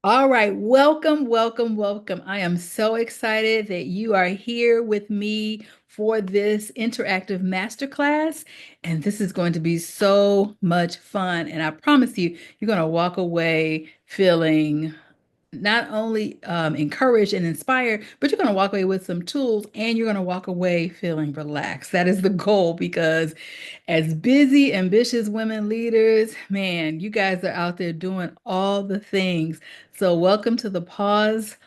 All right, welcome, welcome, welcome. I am so excited that you are here with me for this interactive masterclass. And this is going to be so much fun. And I promise you, you're going to walk away feeling not only encouraged and inspired, but you're going to walk away with some tools and you're going to walk away feeling relaxed. That is the goal because as busy, ambitious women leaders, man, you guys are out there doing all the things. So welcome to the pause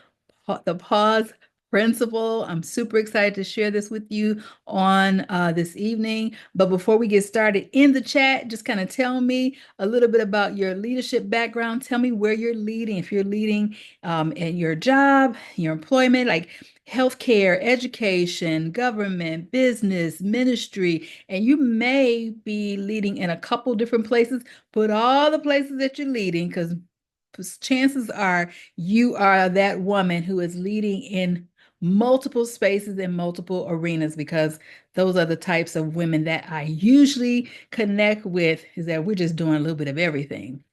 principle. I'm super excited to share this with you on this evening. But before we get started in the chat, just kind of tell me a little bit about your leadership background. Tell me where you're leading. If you're leading in your job, your employment, like healthcare, education, government, business, ministry, and you may be leading in a couple different places. Put all the places that you're leading because chances are you are that woman who is leading in multiple spaces in multiple arenas because those are the types of women that I usually connect with, is that we're just doing a little bit of everything.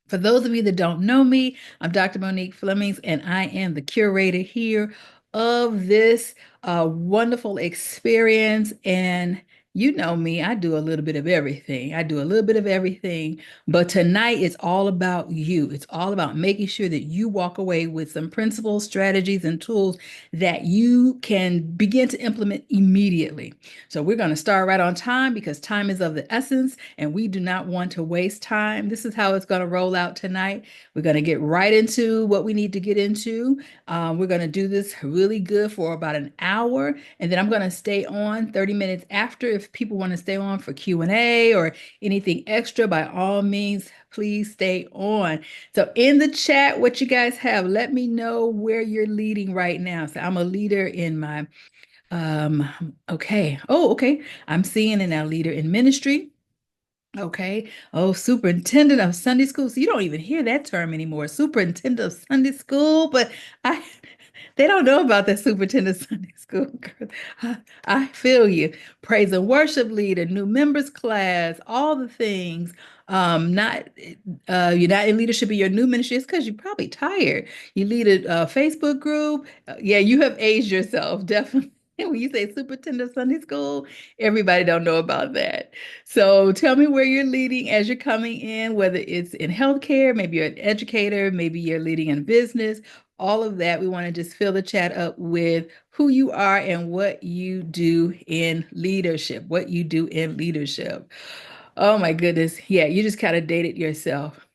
For those of you that don't know me, I'm Dr. Monique Flemings, and I am the curator here of this wonderful experience. And you know me, I do a little bit of everything. I do a little bit of everything. But tonight, it's all about you. It's all about making sure that you walk away with some principles, strategies, and tools that you can begin to implement immediately. So we're going to start right on time because time is of the essence and we do not want to waste time. This is how it's going to roll out tonight. We're going to get right into what we need to get into. We're going to do this really good for about an hour, and then I'm going to stay on 30 minutes after. If people want to stay on for Q&A or anything extra, by all means, please stay on. So in the chat, what you guys have, let me know where you're leading right now. So I'm a leader in my okay. Oh, okay. I'm seeing it now, leader in ministry. Okay. Oh, superintendent of Sunday school. So you don't even hear that term anymore. Superintendent of Sunday school, but I they don't know about that superintendent of Sunday school. Girl. I feel you. Praise and worship leader, new members class, all the things. Not you're not in leadership in your new ministry. It's because you're probably tired. You lead a Facebook group. Yeah, you have aged yourself, definitely. When you say superintendent of Sunday school, everybody don't know about that. So tell me where you're leading as you're coming in, whether it's in healthcare, maybe you're an educator, maybe you're leading in business, all of that. We want to just fill the chat up with who you are and what you do in leadership, what you do in leadership. Oh my goodness. Yeah, you just kind of dated yourself.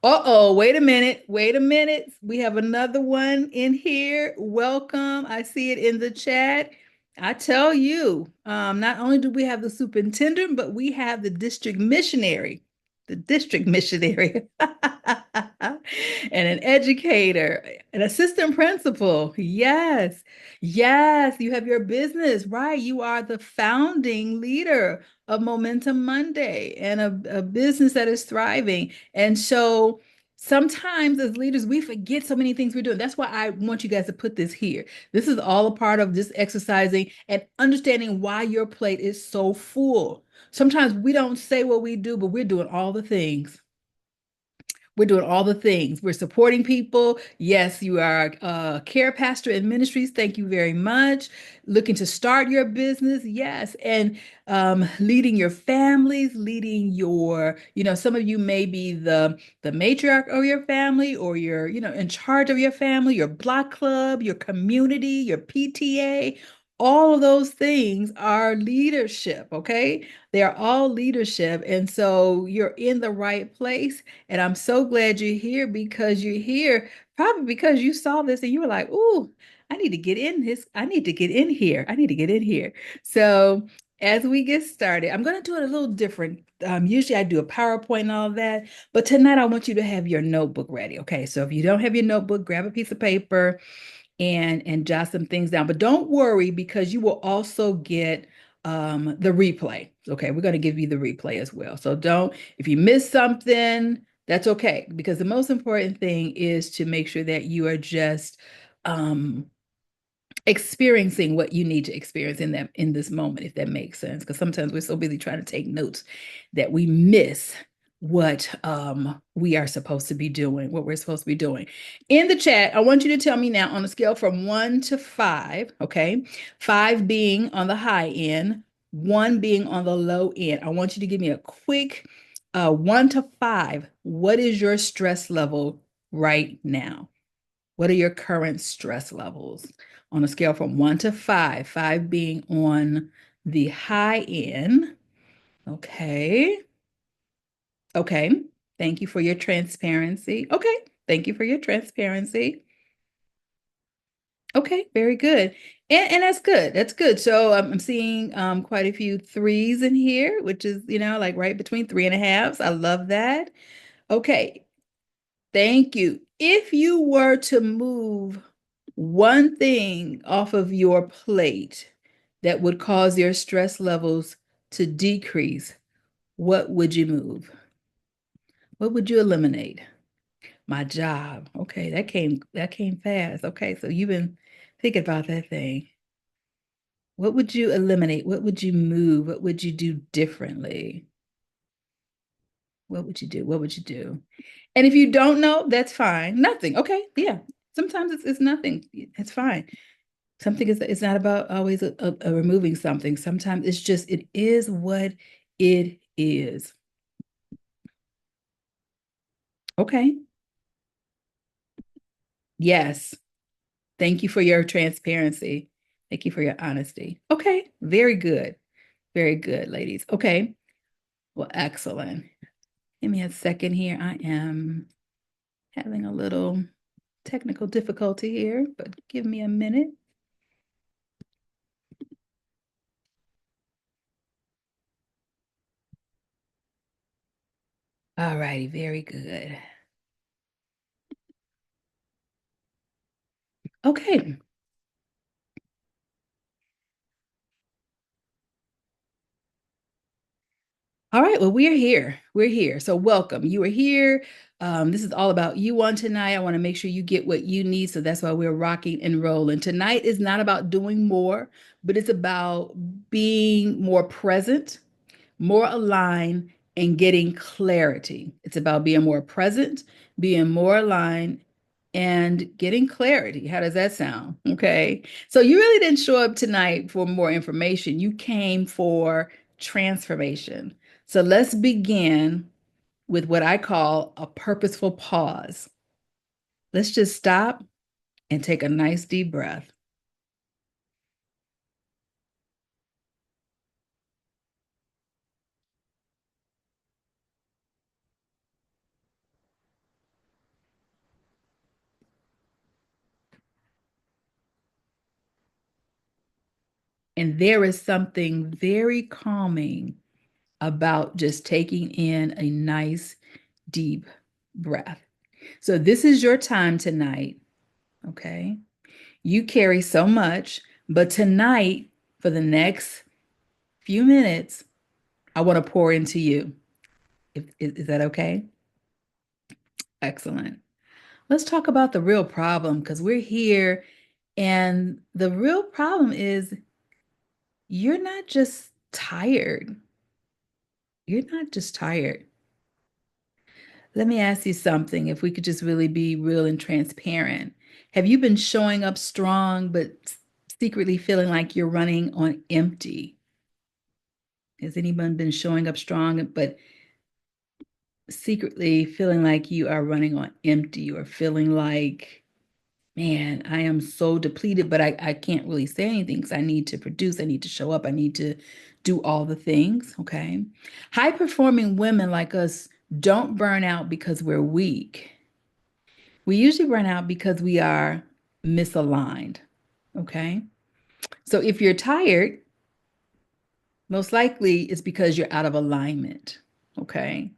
Uh-oh, wait a minute. Wait a minute. We have another one in here. Welcome. I see it in the chat. I tell you, not only do we have the superintendent, but we have the district missionary, and an educator, an assistant principal. Yes, yes, you have your business, right? You are the founding leader of Momentum Monday and a business that is thriving. And so sometimes as leaders, we forget so many things we're doing. That's why I want you guys to put this here. This is all a part of just exercising and understanding why your plate is so full. Sometimes we don't say what we do, but we're doing all the things. We're doing all the things. We're supporting people. Yes, you are a care pastor in ministries. Thank you very much. Looking to start your business. Yes. And leading your families, leading your, some of you may be the matriarch of your family or you're, in charge of your family, your block club, your community, your PTA. All of those things are leadership, okay? They are all leadership. And so you're in the right place. And I'm so glad you're here because you're here probably because you saw this and you were like, "Ooh, I need to get in this. I need to get in here. I need to get in here." So as we get started, I'm going to do it a little different. Usually I do a PowerPoint and all of that, but tonight I want you to have your notebook ready. Okay, so if you don't have your notebook, grab a piece of paper and jot some things down. But don't worry because you will also get the replay. Okay, we're going to give you the replay as well. So don't, if you miss something, that's okay because the most important thing is to make sure that you are just um, experiencing what you need to experience in this moment, if that makes sense. Because sometimes we're so busy trying to take notes that we miss what we are supposed to be doing, what we're supposed to be doing. In the chat, I want you to tell me now on a scale from 1 to 5, okay? 5 being on the high end, 1 being on the low end. I want you to give me a quick 1 to 5. What is your stress level right now? What are your current stress levels on a scale from 1 to 5? 5 being on the high end. Okay. Okay. Thank you for your transparency. Okay. Thank you for your transparency. Okay, very good. And that's good. That's good. So I'm seeing quite a few threes in here, which is, like right between 3.5s. I love that. Okay. Thank you. If you were to move one thing off of your plate that would cause your stress levels to decrease, what would you move? What would you eliminate? My job. Okay, that came fast. Okay, so you've been thinking about that thing. What would you eliminate? What would you move? What would you do differently? What would you do? What would you do? And if you don't know, that's fine. Nothing. Okay, yeah. Sometimes it's nothing. It's fine. Something is it's not about always removing something. Sometimes it's just it is what it is. Okay. Yes. Thank you for your transparency. Thank you for your honesty. Okay. Very good. Very good, ladies. Okay. Well, excellent. Give me a second here. I am having a little technical difficulty here, but give me a minute. All righty. Very good. Okay. All right, well, we're here. We're here. So welcome. You are here. This is all about you on tonight. I want to make sure you get what you need. So that's why we're rocking and rolling. Tonight is not about doing more, but it's about being more present, more aligned, and getting clarity. It's about being more present, being more aligned, and getting clarity. How does that sound? Okay. So you really didn't show up tonight for more information. You came for transformation. So let's begin with what I call a purposeful pause. Let's just stop and take a nice deep breath. And there is something very calming about just taking in a nice deep breath. So, this is your time tonight. Okay. You carry so much, but tonight, for the next few minutes, I want to pour into you. Is that okay? Excellent. Let's talk about the real problem because we're here. And the real problem is you're not just tired. You're not just tired. Let me ask you something. If we could just really be real and transparent. Have you been showing up strong, but secretly feeling like you're running on empty? Has anyone been showing up strong, but secretly feeling like you are running on empty or feeling like, man, I am so depleted, but I can't really say anything because I need to produce, I need to show up, I need to do all the things. Okay. High performing women like us don't burn out because we're weak. We usually burn out because we are misaligned. Okay. So if you're tired, most likely it's because you're out of alignment. Okay.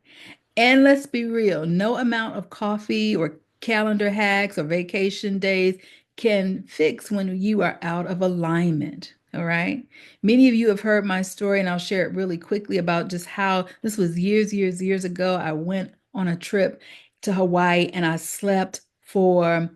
And let's be real, no amount of coffee or calendar hacks or vacation days can fix when you are out of alignment. All right. Many of you have heard my story, and I'll share it really quickly about just how this was years ago. I went on a trip to Hawaii and I slept for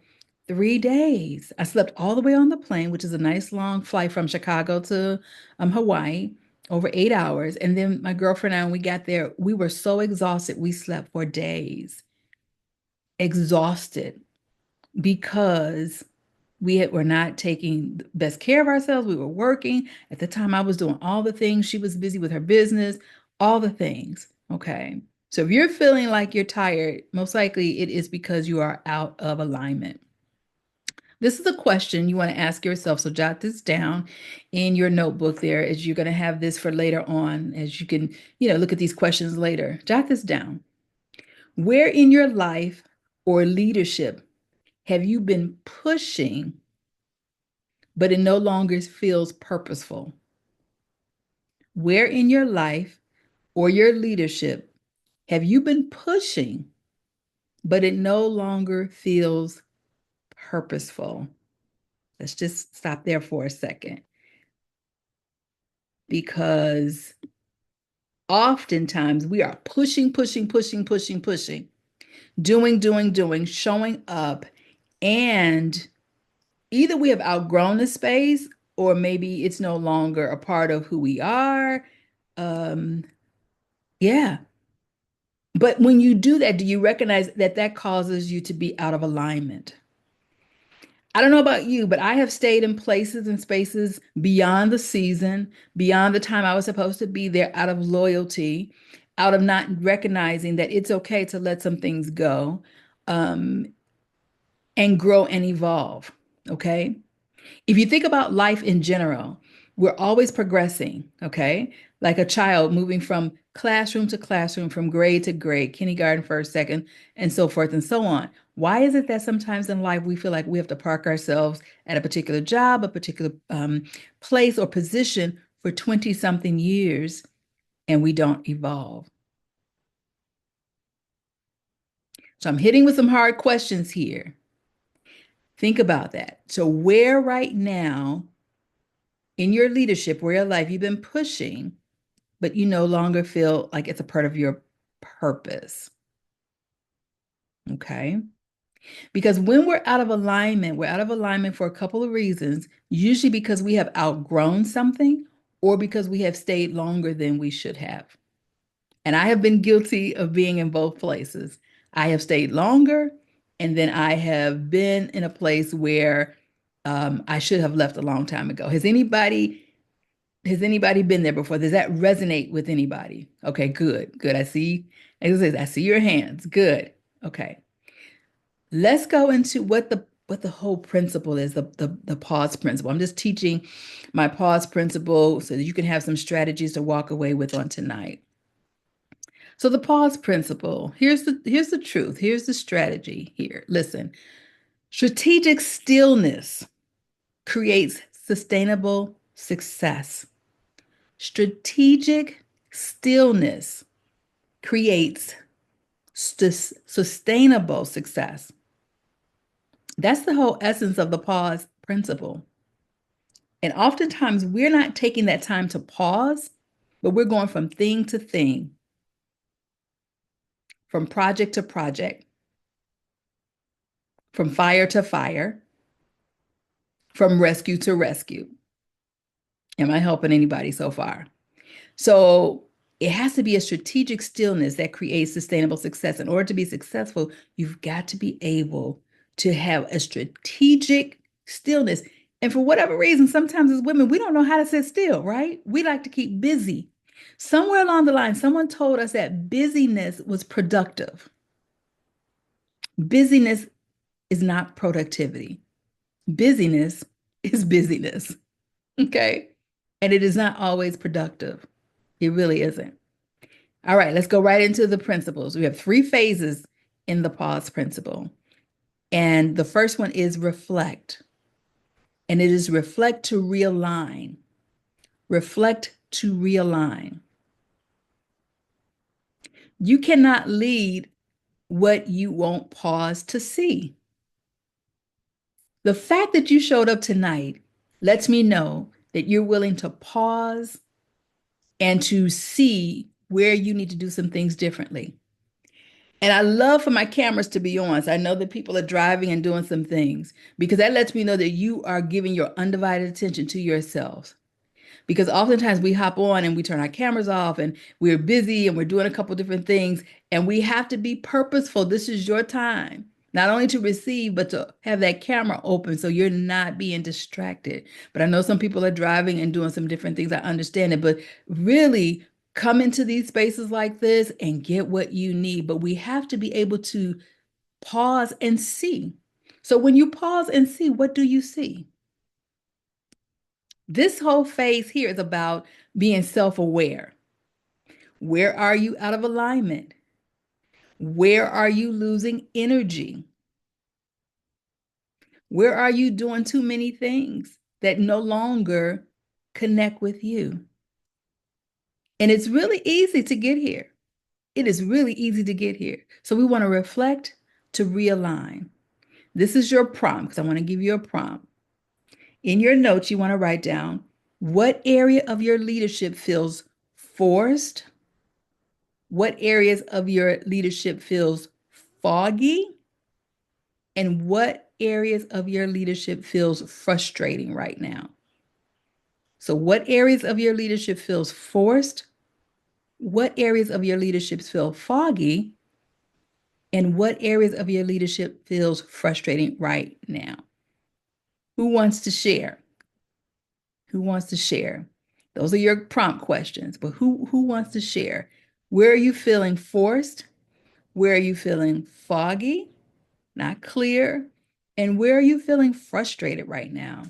3 days. I slept all the way on the plane, which is a nice long flight from Chicago to Hawaii. over 8 hours. And then my girlfriend and I, when we got there, we were so exhausted. We slept for days, exhausted because were not taking the best care of ourselves. We were working. At the time, I was doing all the things. She was busy with her business, all the things. Okay. So if you're feeling like you're tired, most likely it is because you are out of alignment. This is a question you want to ask yourself. So jot this down in your notebook there as you're going to have this for later on, as you can, look at these questions later. Jot this down. Where in your life or leadership have you been pushing, but it no longer feels purposeful? Where in your life or your leadership have you been pushing, but it no longer feels purposeful? Let's just stop there for a second, because oftentimes we are pushing, pushing, pushing, pushing, pushing, doing, showing up, and either we have outgrown the space or maybe it's no longer a part of who we are. Um, yeah. But when you do that, do you recognize that that causes you to be out of alignment? I don't know about you, but I have stayed in places and spaces beyond the season, beyond the time I was supposed to be there, out of loyalty, out of not recognizing that it's okay to let some things go, um, and grow and evolve. Okay. If you think about life in general, we're always progressing, okay? Like a child moving from classroom to classroom, from grade to grade, kindergarten, first, second, and so forth and so on. Why is it that sometimes in life we feel like we have to park ourselves at a particular job, a particular place or position for 20 something years and we don't evolve? So I'm hitting with some hard questions here. Think about that. So, where right now in your leadership, where your life you've been pushing, but you no longer feel like it's a part of your purpose? Okay. Because when we're out of alignment for a couple of reasons, usually because we have outgrown something or because we have stayed longer than we should have. And I have been guilty of being in both places. I have stayed longer, and then I have been in a place where I should have left a long time ago. Has anybody been there before? Does that resonate with anybody? Okay, good, good. I see your hands. Good. Okay. Let's go into what the whole principle is, the pause principle. I'm just teaching my pause principle so that you can have some strategies to walk away with on tonight. So the pause principle, here's the truth. Here's the strategy here. Listen, strategic stillness creates sustainable success. Strategic stillness creates sustainable success. That's the whole essence of the pause principle. And oftentimes we're not taking that time to pause, but we're going from thing to thing, from project to project, from fire to fire, from rescue to rescue. Am I helping anybody so far? So it has to be a strategic stillness that creates sustainable success. In order to be successful, you've got to be able to have a strategic stillness. And for whatever reason, sometimes as women, we don't know how to sit still, right? We like to keep busy. Somewhere along the line, someone told us that busyness was productive. Busyness is not productivity. Busyness is busyness. Okay. And it is not always productive. It really isn't. All right, let's go right into the principles. We have three phases in the pause principle. And the first one is reflect. And it is reflect to realign. Reflect to realign. You cannot lead what you won't pause to see. The fact that you showed up tonight lets me know that you're willing to pause and to see where you need to do some things differently. And I love for my cameras to be on. So I know that people are driving and doing some things because that lets me know that you are giving your undivided attention to yourself. Because oftentimes we hop on and we turn our cameras off and we're busy and we're doing a couple different things, and we have to be purposeful. This is your time, not only to receive, but to have that camera open so you're not being distracted. But I know some people are driving and doing some different things. I understand it, but really come into these spaces like this and get what you need. But we have to be able to pause and see. So when you pause and see, what do you see? This whole phase here is about being self-aware. Where are you out of alignment? Where are you losing energy? Where are you doing too many things that no longer connect with you? And it's really easy to get here. It is really easy to get here. So we want to reflect to realign. This is your prompt because I want to give you a prompt. In your notes, you want to write down what area of your leadership feels forced, what areas of your leadership feels foggy, and what areas of your leadership feels frustrating right now. So what areas of your leadership feels forced, what areas of your leadership feel foggy, and what areas of your leadership feels frustrating right now. Who wants to share? Who wants to share? Those are your prompt questions, but who wants to share? Where are you feeling forced? Where are you feeling foggy, not clear? And where are you feeling frustrated right now?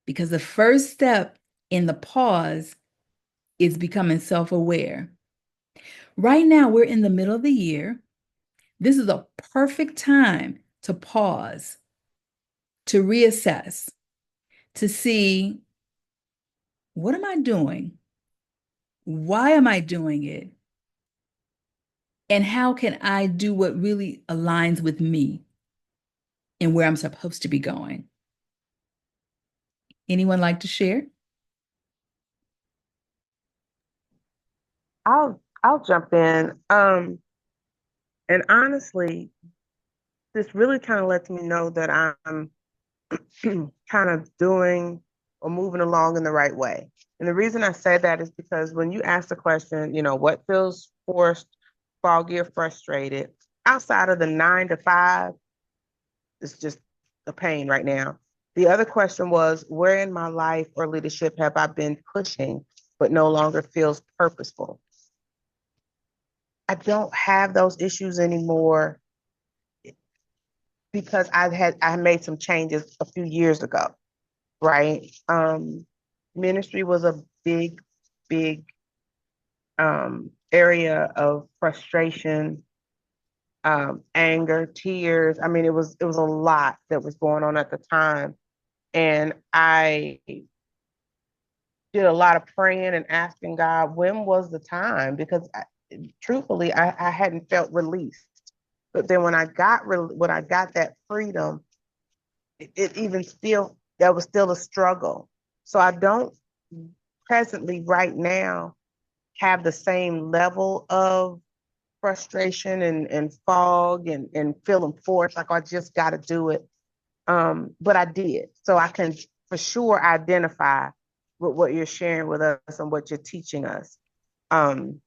Because the first step in the pause is becoming self-aware. Right now, we're in the middle of the year. This is a perfect time to pause, to reassess, to see, what am I doing? Why am I doing it? And how can I do what really aligns with me and where I'm supposed to be going? Anyone like to share? I'll jump in. And honestly, this really kind of lets me know that I'm kind of doing or moving along in the right way. And the reason I say that is because when you ask the question, what feels forced, foggy, or frustrated, outside of the 9 to 5, it's just a pain right now. The other question was, where in my life or leadership have I been pushing but no longer feels purposeful? I don't have those issues anymore because I made some changes a few years ago, right? Ministry was a big area of frustration, anger, tears. I mean, it was a lot that was going on at the time, and I did a lot of praying and asking God, when was the time? Because truthfully, I hadn't felt released. But then when I got that freedom, it even still that was still a struggle. So I don't presently right now have the same level of frustration and fog and feeling forced like I just got to do it. But I did. So I can for sure identify with what you're sharing with us and what you're teaching us. Um,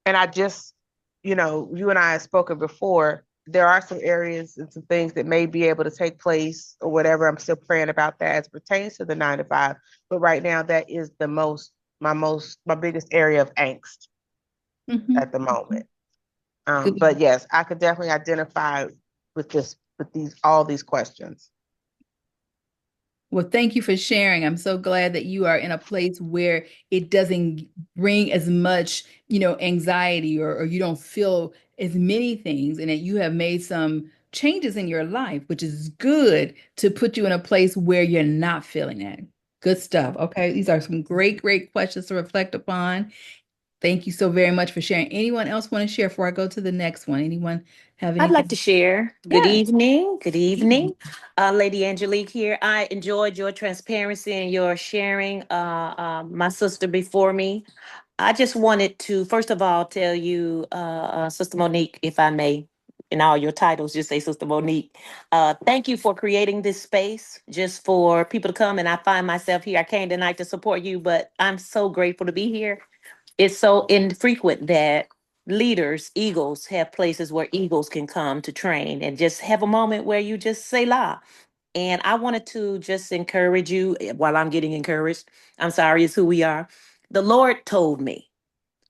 and I just, you and I have spoken before. There are some areas and some things that may be able to take place or whatever. I'm still praying about that as pertains to the 9 to 5. But right now, that is my biggest area of angst Mhm. at the moment. But Good. yes, I could definitely identify with all these questions. Well, thank you for sharing. I'm so glad that you are in a place where it doesn't bring as much, anxiety or you don't feel as many things and that you have made some changes in your life, which is good to put you in a place where you're not feeling that. Good stuff. Okay. These are some great questions to reflect upon. Thank you so very much for sharing. Anyone else want to share before I go to the next one? Anyone have I'd like anything? to share. Good Yes. evening. Good evening. Lady Angelique here. I enjoyed your transparency and your sharing, my sister before me. I just wanted to, first of all, tell you, Sister Monique, if I may, in all your titles, just say Sister Monique. Thank you for creating this space just for people to come. And I find myself here. I came tonight to support you, but I'm so grateful to be here. It's so infrequent that leaders, eagles, have places where eagles can come to train and just have a moment where you just say la. And I wanted to just encourage you while I'm getting encouraged. I'm sorry, it's who we are. The Lord told me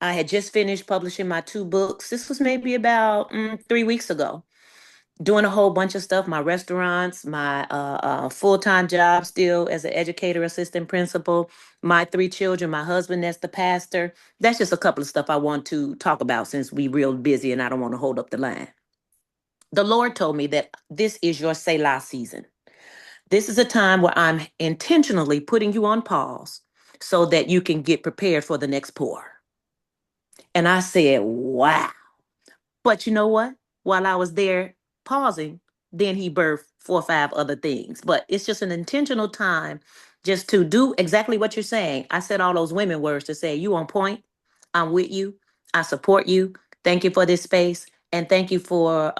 I had just finished publishing my 2 books. This was maybe about 3 weeks ago. Doing a whole bunch of stuff, my restaurants, my full-time job still as an educator, assistant principal, my 3 children, my husband that's the pastor. That's just a couple of stuff I want to talk about since we real busy and I don't want to hold up the line. The Lord told me that this is your Selah season. This is a time where I'm intentionally putting you on pause so that you can get prepared for the next pour. And I said, wow. But you know what? While I was there pausing, then he birthed 4 or 5 other things. But it's just an intentional time just to do exactly what you're saying. I said all those women words to say, you on point. I'm with you. I support you. Thank you for this space. And thank you for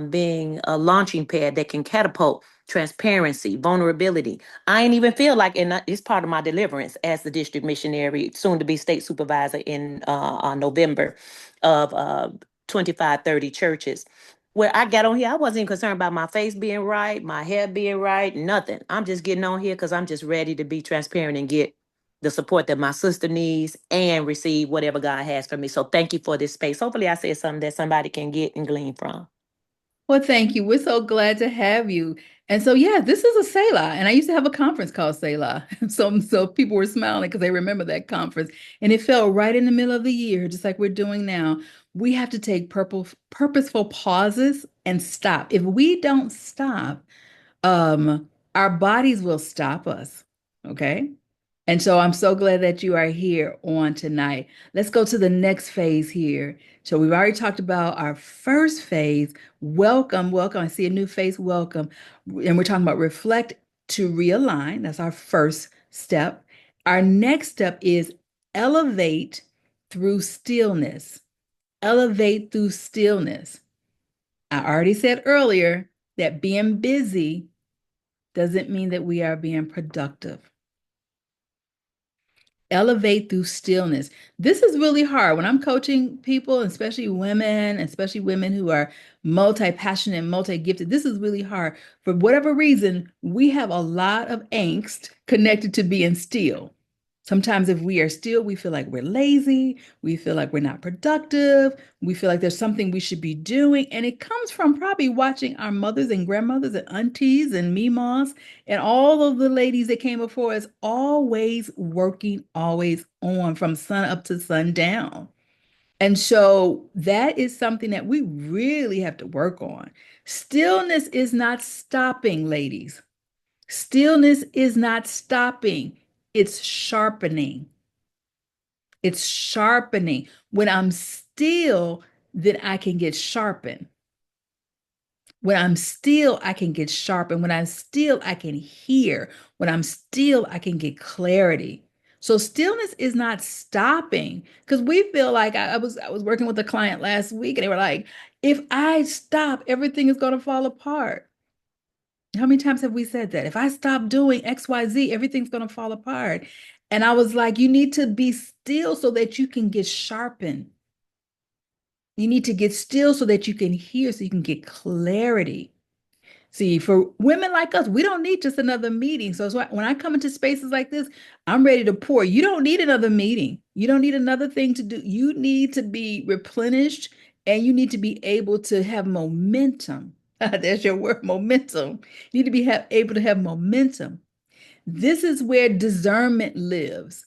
being a launching pad that can catapult transparency, vulnerability. I ain't even feel like, and it's part of my deliverance as the district missionary, soon to be state supervisor in November of 25, 30 churches. Where I got on here, I wasn't even concerned about my face being right, my hair being right, nothing. I'm just getting on here because I'm just ready to be transparent and get the support that my sister needs and receive whatever God has for me. So thank you for this space. Hopefully I said something that somebody can get and glean from. Well, thank you. We're so glad to have you. And so, yeah, this is a Selah. And I used to have a conference called Selah. So people were smiling because they remember that conference. And it fell right in the middle of the year, just like we're doing now. We have to take purposeful pauses and stop. If we don't stop, our bodies will stop us. Okay. And so I'm so glad that you are here on tonight. Let's go to the next phase here. So we've already talked about our first phase. Welcome, welcome. I see a new face. Welcome. And we're talking about reflect to realign. That's our first step. Our next step is elevate through stillness. Elevate through stillness. I already said earlier that being busy doesn't mean that we are being productive. Elevate through stillness. This is really hard when I'm coaching people, especially women who are multi-passionate and multi-gifted. This is really hard. For whatever reason, we have a lot of angst connected to being still. Sometimes if we are still, we feel like we're lazy, we feel like we're not productive, we feel like there's something we should be doing. And it comes from probably watching our mothers and grandmothers and aunties and memas and all of the ladies that came before us, always working, always on from sun up to sundown. And so that is something that we really have to work on. Stillness is not stopping, ladies. Stillness is not stopping, it's sharpening. It's sharpening. When I'm still, then I can get sharpened. When I'm still, I can get sharp. And when I'm still, I can hear. When I'm still, I can get clarity. So stillness is not stopping because we feel like I was working with a client last week and they were like, if I stop, everything is going to fall apart. How many times have we said that? If I stop doing XYZ, everything's going to fall apart. And I was like, you need to be still so that you can get sharpened. You need to get still so that you can hear, so you can get clarity. See, for women like us, we don't need just another meeting. So when I come into spaces like this, I'm ready to pour. You don't need another meeting. You don't need another thing to do. You need to be replenished and you need to be able to have momentum. There's your word, momentum. You need to be able to have momentum. This is where discernment lives.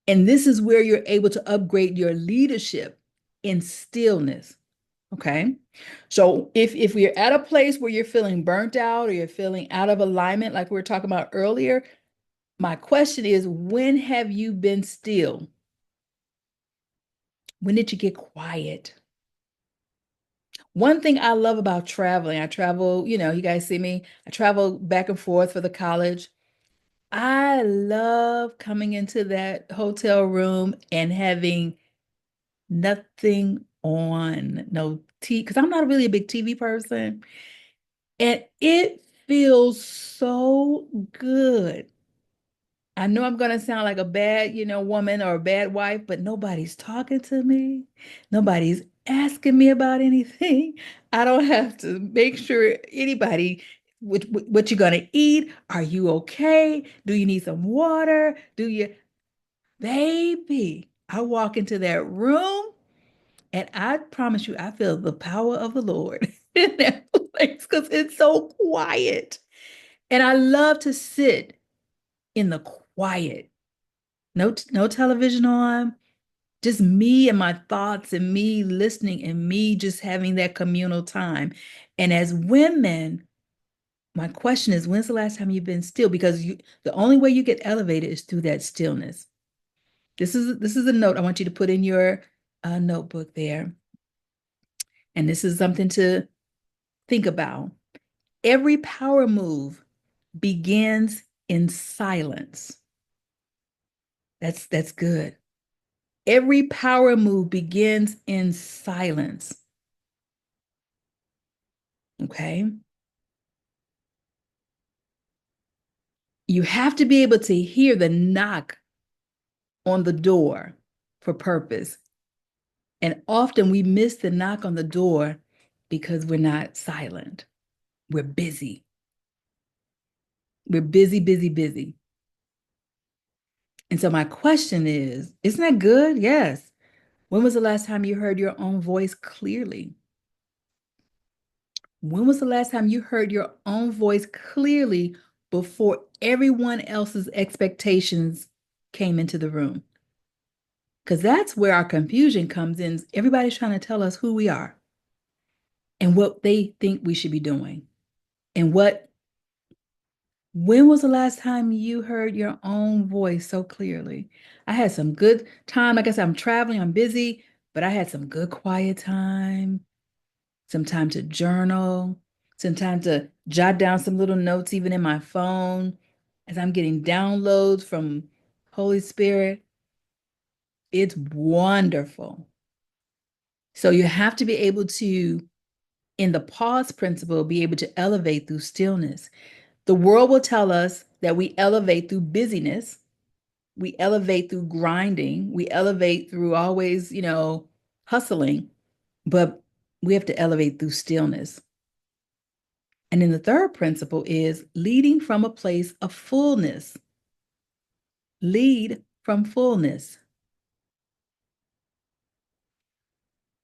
And this is where you're able to upgrade your leadership in stillness. Okay. So if we're at a place where you're feeling burnt out or you're feeling out of alignment, like we were talking about earlier, my question is, when have you been still? When did you get quiet? One thing I love about traveling, I travel, you guys see me, I travel back and forth for the college. I love coming into that hotel room and having nothing on, no T, because I'm not really a big TV person. And it feels so good. I know I'm gonna sound like a bad, woman or a bad wife, but nobody's talking to me. Nobody's asking me about anything. I don't have to make sure anybody what you're gonna eat. Are you okay? Do you need some water? Do you, baby? I walk into that room and I promise you, I feel the power of the Lord in that place because it's so quiet. And I love to sit in the quiet. No television on, just me and my thoughts and me listening and me just having that communal time. And as women, my question is, when's the last time you've been still? Because the only way you get elevated is through that stillness. This is a note I want you to put in your notebook there. And this is something to think about. Every power move begins in silence. That's good. Every power move begins in silence. Okay. You have to be able to hear the knock on the door for purpose. And often we miss the knock on the door because we're not silent. We're busy. We're busy, busy, busy. And so my question is, isn't that good? Yes. When was the last time you heard your own voice clearly? When was the last time you heard your own voice clearly before everyone else's expectations came into the room? Because that's where our confusion comes in. Everybody's trying to tell us who we are and what they think we should be doing. And when was the last time you heard your own voice so clearly? I had some good time. Like I said, I'm traveling, I'm busy, but I had some good quiet time, some time to journal, some time to jot down some little notes, even in my phone, as I'm getting downloads from Holy Spirit. It's wonderful. So you have to be able to, in the pause principle, be able to elevate through stillness. The world will tell us that we elevate through busyness, we elevate through grinding, we elevate through always, hustling, but we have to elevate through stillness. And then the third principle is leading from a place of fullness. Lead from fullness.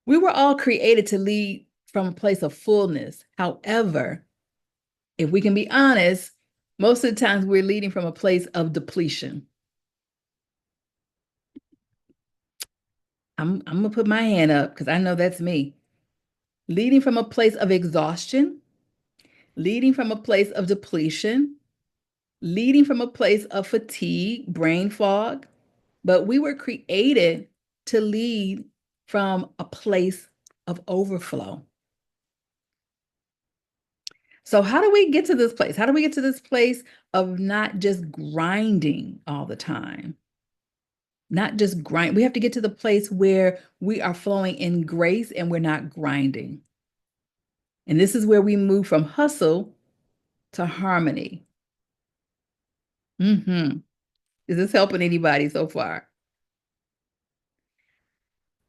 We were all created to lead from a place of fullness. However, if we can be honest, most of the times we're leading from a place of depletion. I'm going to put my hand up because I know that's me. Leading from a place of exhaustion, leading from a place of depletion, leading from a place of fatigue, brain fog. But we were created to lead from a place of overflow. So, how do we get to this place? How do we get to this place of not just grinding all the time? Not just grind. We have to get to the place where we are flowing in grace and we're not grinding. And this is where we move from hustle to harmony. Mm-hmm. Is this helping anybody so far?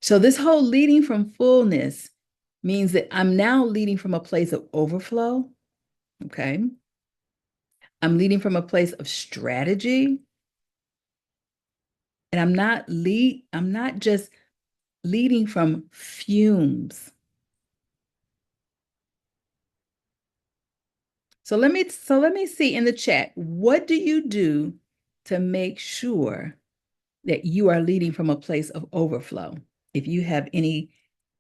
So, this whole leading from fullness means that I'm now leading from a place of overflow. Okay. I'm leading from a place of strategy. And I'm not just leading from fumes. So let me see in the chat, what do you do to make sure that you are leading from a place of overflow? If you have any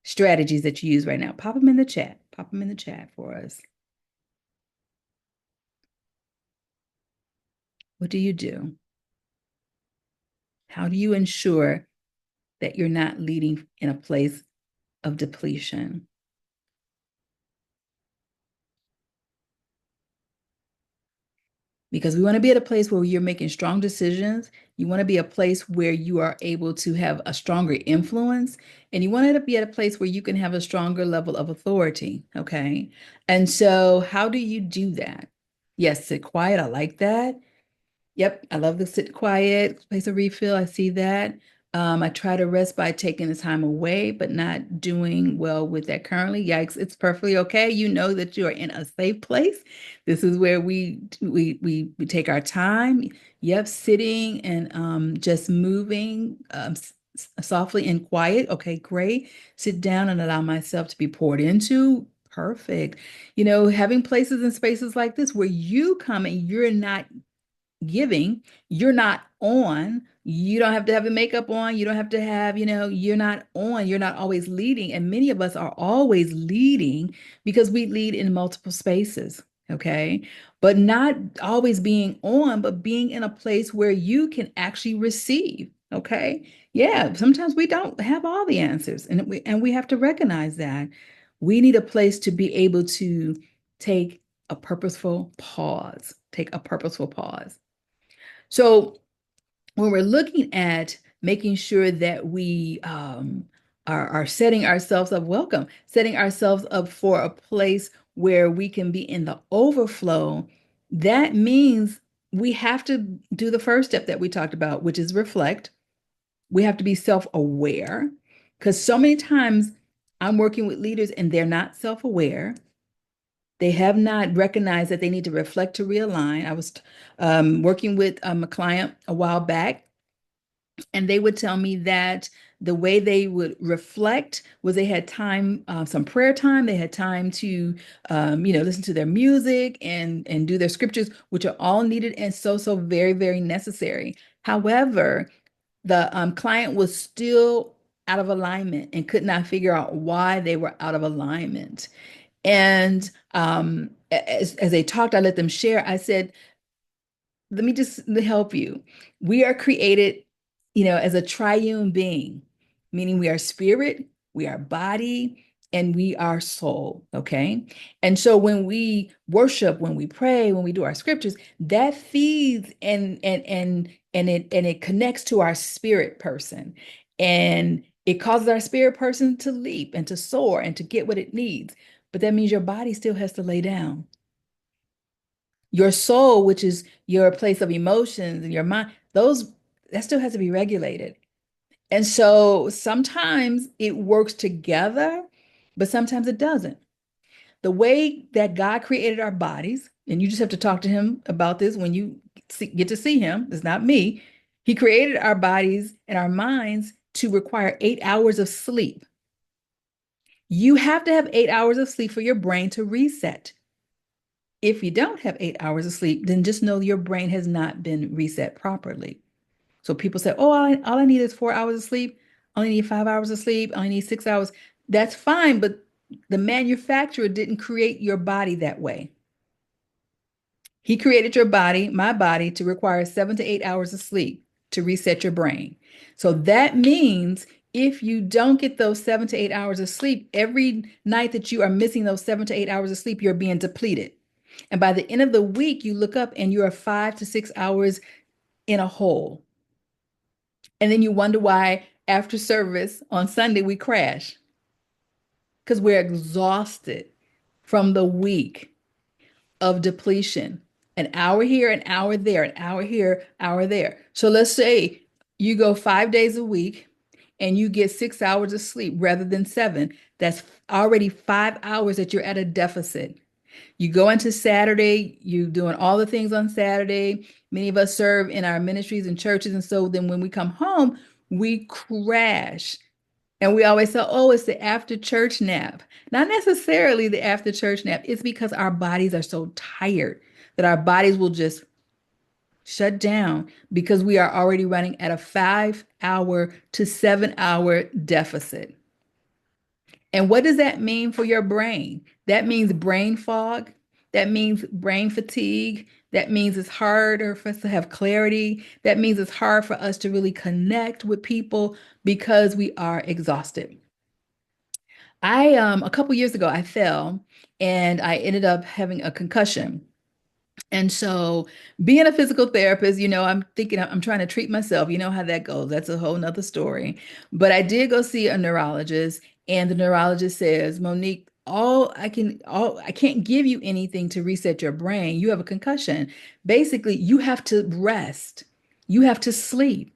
strategies that you use right now, pop them in the chat. Pop them in the chat for us. What do you do? How do you ensure that you're not leading in a place of depletion? because we want to be at a place where you're making strong decisions. You want to be a place where you are able to have a stronger influence, and you want to be at a place where you can have a stronger level of authority. Okay. And so, how do you do that? Yes, sit quiet. I like that. Yep, I love the sit quiet, place a refill. I see that. I try to rest by taking the time away, but not doing well with that currently. Yikes, it's perfectly okay. You know that you are in a safe place. This is where we take our time. Yep, sitting and just moving softly and quiet. Okay, great. Sit down and allow myself to be poured into. Perfect. You know, having places and spaces like this where you come and you're not giving, you're not on, you don't have to have the makeup on, you don't have to have, you're not on, you're not always leading. And many of us are always leading because we lead in multiple spaces. Okay. But not always being on, but being in a place where you can actually receive. Okay. Yeah. Sometimes we don't have all the answers, and we have to recognize that. We need a place to be able to take a purposeful pause. Take a purposeful pause. So when we're looking at making sure that we are setting ourselves up, setting ourselves up for a place where we can be in the overflow, that means we have to do the first step that we talked about, which is reflect. We have to be self-aware, because so many times I'm working with leaders and they're not self-aware. They have not recognized that they need to reflect to realign. I was working with a client a while back, and they would tell me that the way they would reflect was they had time, some prayer time. They had time to, listen to their music and do their scriptures, which are all needed and so very, very necessary. However, the client was still out of alignment and could not figure out why they were out of alignment. And as they talked, I let them share. I said, let me just help you. We are created, as a triune being, meaning we are spirit, we are body, and we are soul. Okay. And so when we worship, when we pray, when we do our scriptures, that feeds and it connects to our spirit person. And it causes our spirit person to leap and to soar and to get what it needs. But that means your body still has to lay down. Your soul, which is your place of emotions and your mind, that still has to be regulated. And so sometimes it works together, but sometimes it doesn't. The way that God created our bodies, and you just have to talk to him about this when you get to see him, it's not me. He created our bodies and our minds to require 8 hours of sleep. You have to have 8 hours of sleep for your brain to reset. If you don't have 8 hours of sleep, then just know your brain has not been reset properly. So people say, oh, all I need is 4 hours of sleep. I only need 5 hours of sleep. I only need 6 hours. That's fine, but the manufacturer didn't create your body that way. He created your body, my body, to require 7 to 8 hours of sleep to reset your brain. So that means if you don't get those 7 to 8 hours of sleep, every night that you are missing those 7 to 8 hours of sleep, you're being depleted. And by the end of the week, you look up and you are 5 to 6 hours in a hole. And then you wonder why after service on Sunday we crash, because we're exhausted from the week of depletion. An hour here, an hour there, an hour here, hour there. So let's say you go 5 days a week and you get 6 hours of sleep rather than 7. That's already 5 hours that you're at a deficit. You go into Saturday, you're doing all the things on Saturday. Many of us serve in our ministries and churches. And so then when we come home, we crash. And we always say, oh, it's the after church nap. Not necessarily the after church nap. It's because our bodies are so tired that our bodies will just shut down because we are already running at a 5 hour to 7 hour deficit. And what does that mean for your brain? That means brain fog. That means brain fatigue. That means it's harder for us to have clarity. That means it's hard for us to really connect with people because we are exhausted. A couple years ago, I fell and I ended up having a concussion. And so, being a physical therapist, I'm thinking I'm trying to treat myself. You know how that goes. That's a whole nother story. But I did go see a neurologist, and the neurologist says, Monique, I can't give you anything to reset your brain. You have a concussion. Basically, you have to rest. You have to sleep.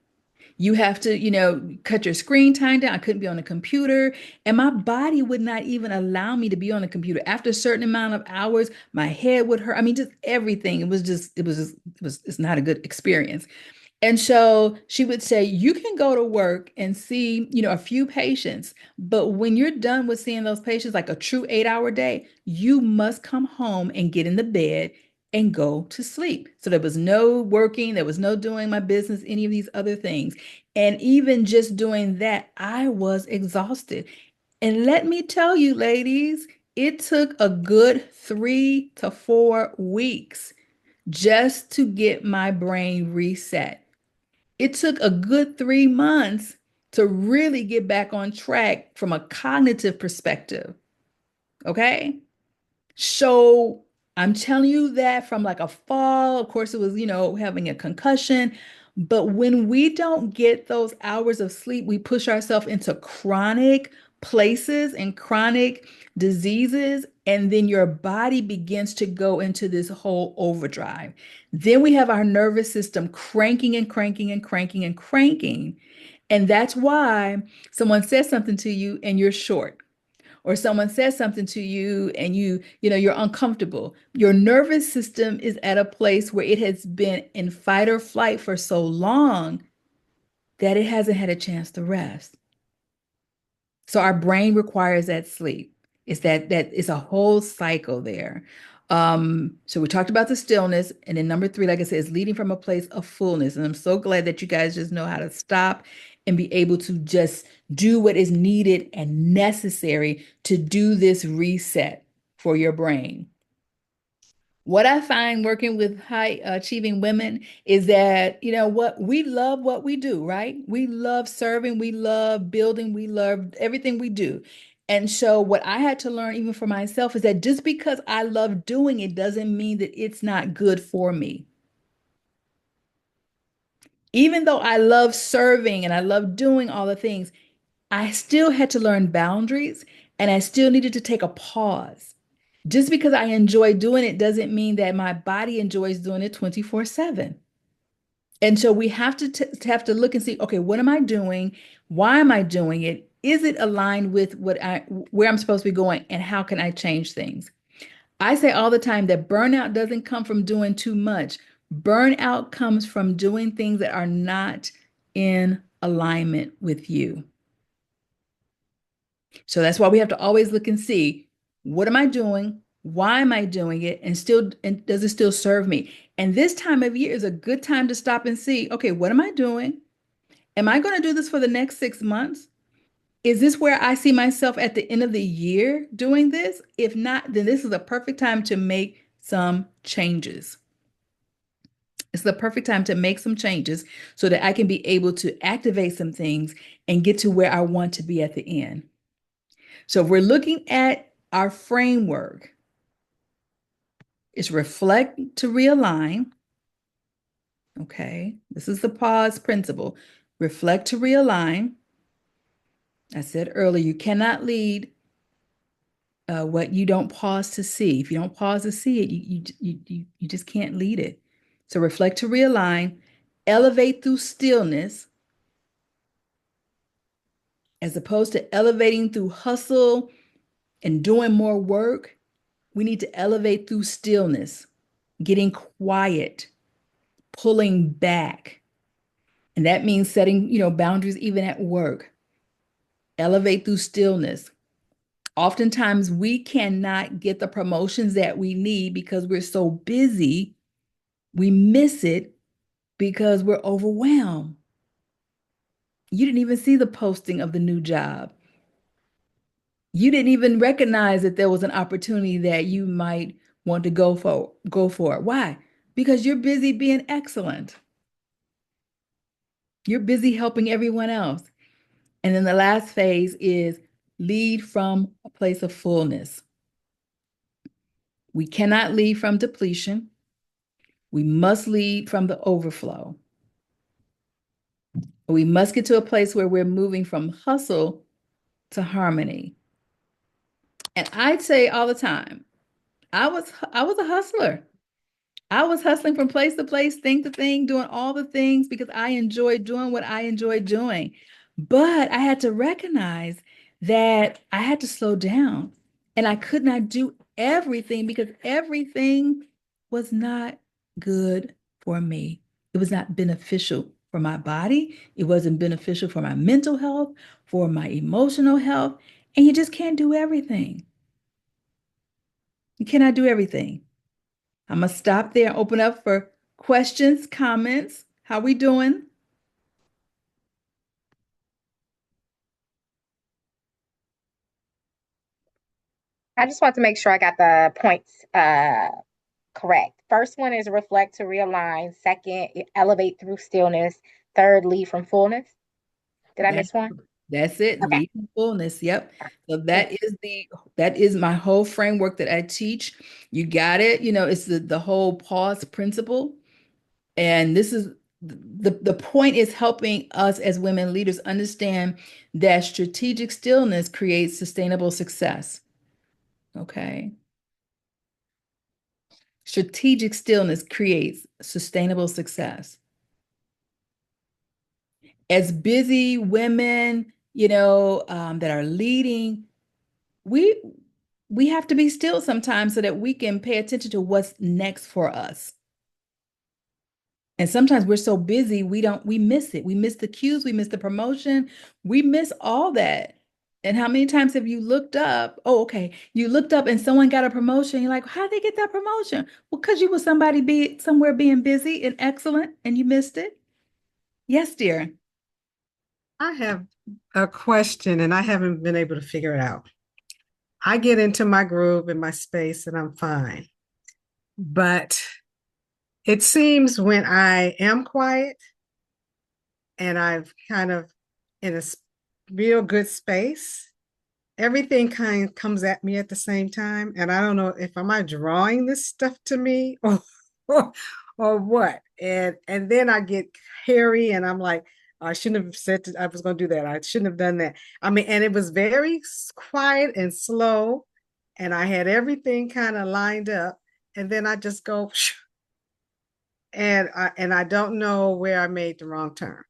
You have to, cut your screen time down. I couldn't be on the computer, and my body would not even allow me to be on the computer. After a certain amount of hours, my head would hurt. I mean, just everything. It's not a good experience. And so she would say, you can go to work and see, a few patients, but when you're done with seeing those patients, like a true 8-hour day, you must come home and get in the bed and go to sleep. So there was no working, there was no doing my business, any of these other things. And even just doing that, I was exhausted. And let me tell you, ladies, it took a good 3 to 4 weeks just to get my brain reset. It took a good 3 months to really get back on track from a cognitive perspective. Okay. So I'm telling you that from like a fall, of course, it was, having a concussion. But when we don't get those hours of sleep, we push ourselves into chronic places and chronic diseases. And then your body begins to go into this whole overdrive. Then we have our nervous system cranking and cranking and cranking and cranking. And that's why someone says something to you and you're short, or someone says something to you and you're uncomfortable. Your nervous system is at a place where it has been in fight or flight for so long that it hasn't had a chance to rest. So our brain requires that sleep. It's a whole cycle there. So we talked about the stillness, and then number three, like I said, is leading from a place of fullness. And I'm so glad that you guys just know how to stop and be able to just do what is needed and necessary to do this reset for your brain. What I find working with high achieving women is that, what we love what we do, right? We love serving, we love building, we love everything we do. And so, what I had to learn, even for myself, is that just because I love doing it doesn't mean that it's not good for me. Even though I love serving and I love doing all the things, I still had to learn boundaries and I still needed to take a pause. Just because I enjoy doing it doesn't mean that my body enjoys doing it 24/7. And so we have to look and see, okay, what am I doing? Why am I doing it? Is it aligned with where I'm supposed to be going, and how can I change things? I say all the time that burnout doesn't come from doing too much. Burnout comes from doing things that are not in alignment with you. So that's why we have to always look and see, what am I doing? Why am I doing it? And does it still serve me? And this time of year is a good time to stop and see, okay, what am I doing? Am I going to do this for the next 6 months? Is this where I see myself at the end of the year doing this? If not, then this is a perfect time to make some changes. It's the perfect time to make some changes so that I can be able to activate some things and get to where I want to be at the end. So if we're looking at our framework, it's reflect to realign. Okay, this is the pause principle. Reflect to realign. I said earlier, you cannot lead what you don't pause to see. If you don't pause to see it, you just can't lead it. So reflect to realign, elevate through stillness, as opposed to elevating through hustle and doing more work. We need to elevate through stillness, getting quiet, pulling back. And that means setting, boundaries even at work. Elevate through stillness. Oftentimes we cannot get the promotions that we need because we're so busy. We miss it because we're overwhelmed. You didn't even see the posting of the new job. You didn't even recognize that there was an opportunity that you might want to go for it. Why? Because you're busy being excellent. You're busy helping everyone else. And then the last phase is lead from a place of fullness. We cannot lead from depletion. We must lead from the overflow. We must get to a place where we're moving from hustle to harmony. And I'd say all the time, I was a hustler. I was hustling from place to place, thing to thing, doing all the things because I enjoyed doing what I enjoyed doing. But I had to recognize that I had to slow down and I could not do everything because everything was not good for me. It was not beneficial for my body. It wasn't beneficial for my mental health, for my emotional health. And you just can't do everything. You cannot do everything. I'm gonna stop there and open up for questions, comments. How we doing? I just want to make sure I got the points correct. First one is reflect to realign. Second, elevate through stillness. Third, lead from fullness. Did I That's miss one? that's it. Okay. Lead in fullness. Yep. So Thank that is my whole framework that I teach. You got it. It's the whole pause principle. And this is the point is helping us as women leaders understand that strategic stillness creates sustainable success. Okay. Strategic stillness creates sustainable success. As busy women, that are leading, we we have to be still sometimes so that we can pay attention to what's next for us. And sometimes we're so busy, we miss it. We miss the cues, we miss the promotion, we miss all that. And how many times have you looked up? Oh, okay. You looked up and someone got a promotion. You're like, how did they get that promotion? Well, because you were somebody be somewhere being busy and excellent and you missed it. Yes, dear. I have a question and I haven't been able to figure it out. I get into my groove and my space and I'm fine. But it seems when I am quiet and I've kind of in a real good space, everything kind of comes at me at the same time. And I don't know if am I drawing this stuff to me or, or what. And then I get hairy and I'm like, I shouldn't have I was going to do that. I shouldn't have done that. I mean, and it was very quiet and slow. And I had everything kind of lined up. And then I just go, and I don't know where I made the wrong turn.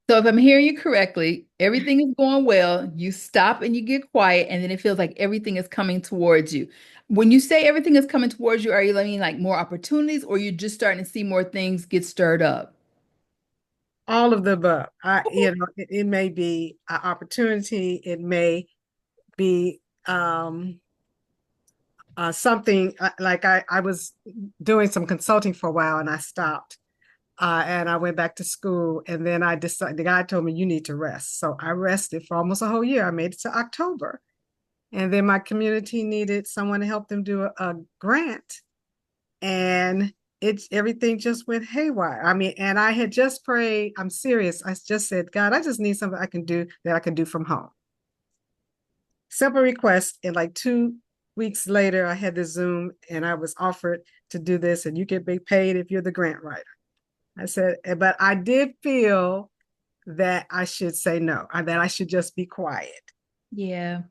So if I'm hearing you correctly, everything is going well. You stop and you get quiet, and then it feels like everything is coming towards you. When you say everything is coming towards you, are you letting like more opportunities, or you're just starting to see more things get stirred up? All of the above. It may be an opportunity. It may be something like I was doing some consulting for a while and I stopped. And I went back to school and then I decided, the guy told me, you need to rest. So I rested for almost a whole year. I made it to October. And then my community needed someone to help them do a grant. And everything just went haywire. I mean, and I had just prayed, I'm serious. I just said, God, I just need something I can do that I can do from home. Simple request. And like 2 weeks later, I had the Zoom and I was offered to do this and you get paid if you're the grant writer. I said, but I did feel that I should say no, or that I should just be quiet. Yeah.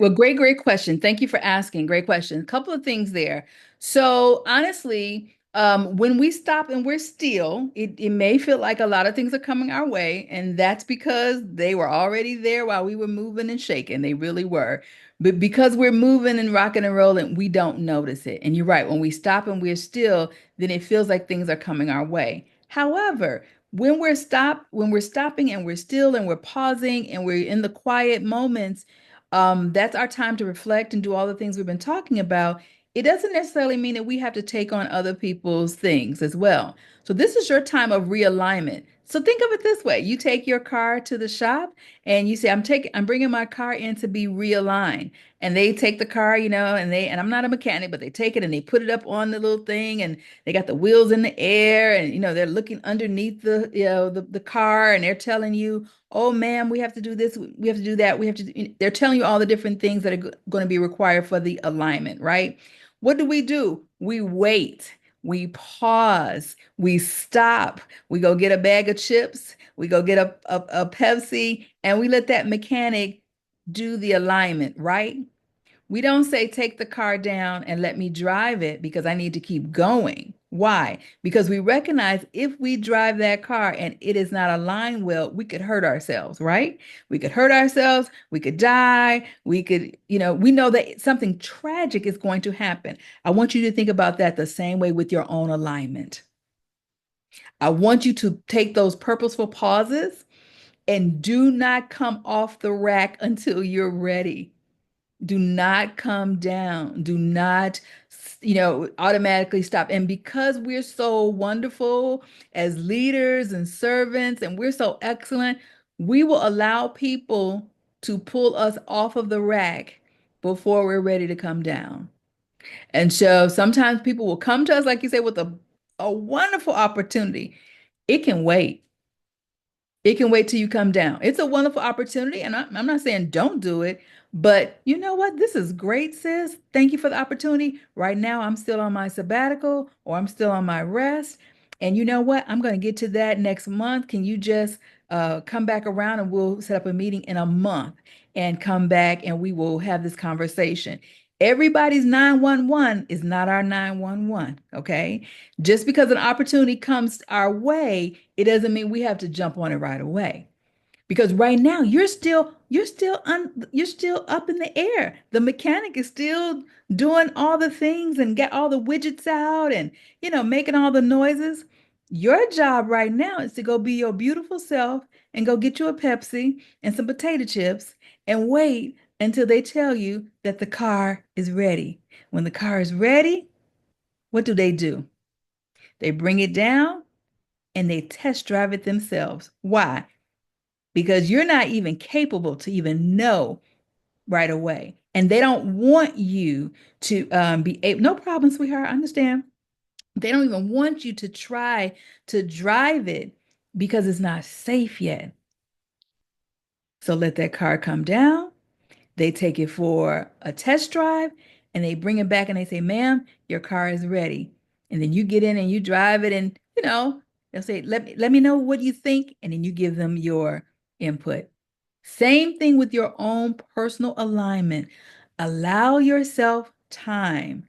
Well, great question. Thank you for asking. Great question. A couple of things there. So honestly, when we stop and we're still, it may feel like a lot of things are coming our way, and that's because they were already there while we were moving and shaking. They really were. But because we're moving and rocking and rolling, we don't notice it. And you're right, when we stop and we're still, then it feels like things are coming our way. However, when we're stopping and we're still and we're pausing and we're in the quiet moments, that's our time to reflect and do all the things we've been talking about. It doesn't necessarily mean that we have to take on other people's things as well. So this is your time of realignment. So think of it this way. You take your car to the shop and you say, I'm bringing my car in to be realigned. And they take the car, and I'm not a mechanic, but they take it and they put it up on the little thing and they got the wheels in the air and, they're looking underneath the car and they're telling you, oh, ma'am, we have to do this, we have to do that, they're telling you all the different things that are going to be required for the alignment, right? What do? We wait. we pause, we stop, we go get a bag of chips, we go get a Pepsi, and we let that mechanic do the alignment, right? We don't say, take the car down and let me drive it because I need to keep going. Why? Because we recognize if we drive that car and it is not aligned well, we could hurt ourselves, right? We could hurt ourselves, we could die, we could, we know that something tragic is going to happen. I want you to think about that the same way with your own alignment. I want you to take those purposeful pauses and do not come off the rack until you're ready. Do not come down. Do not, automatically stop. And because we're so wonderful as leaders and servants, and we're so excellent, we will allow people to pull us off of the rack before we're ready to come down. And so sometimes people will come to us, like you say, with a wonderful opportunity. It can wait. It can wait till you come down. It's a wonderful opportunity. And I'm not saying don't do it, but you know what? This is great, sis. Thank you for the opportunity. Right now, I'm still on my sabbatical or I'm still on my rest. And you know what? I'm going to get to that next month. Can you just come back around and we'll set up a meeting in a month and come back and we will have this conversation. Everybody's 911 is not our 911, okay? Just because an opportunity comes our way, it doesn't mean we have to jump on it right away. Because right now you're still up in the air. The mechanic is still doing all the things and get all the widgets out and making all the noises. Your job right now is to go be your beautiful self and go get you a Pepsi and some potato chips and wait until they tell you that the car is ready. When the car is ready, what do? They bring it down and they test drive it themselves. Why? Because you're not even capable to even know right away. And they don't want you to be able, no problem, sweetheart, I understand. They don't even want you to try to drive it because it's not safe yet. So let that car come down. They take it for a test drive and they bring it back and they say, ma'am, your car is ready. And then you get in and you drive it and, they'll say, let me know what you think. And then you give them your input. Same thing with your own personal alignment. Allow yourself time.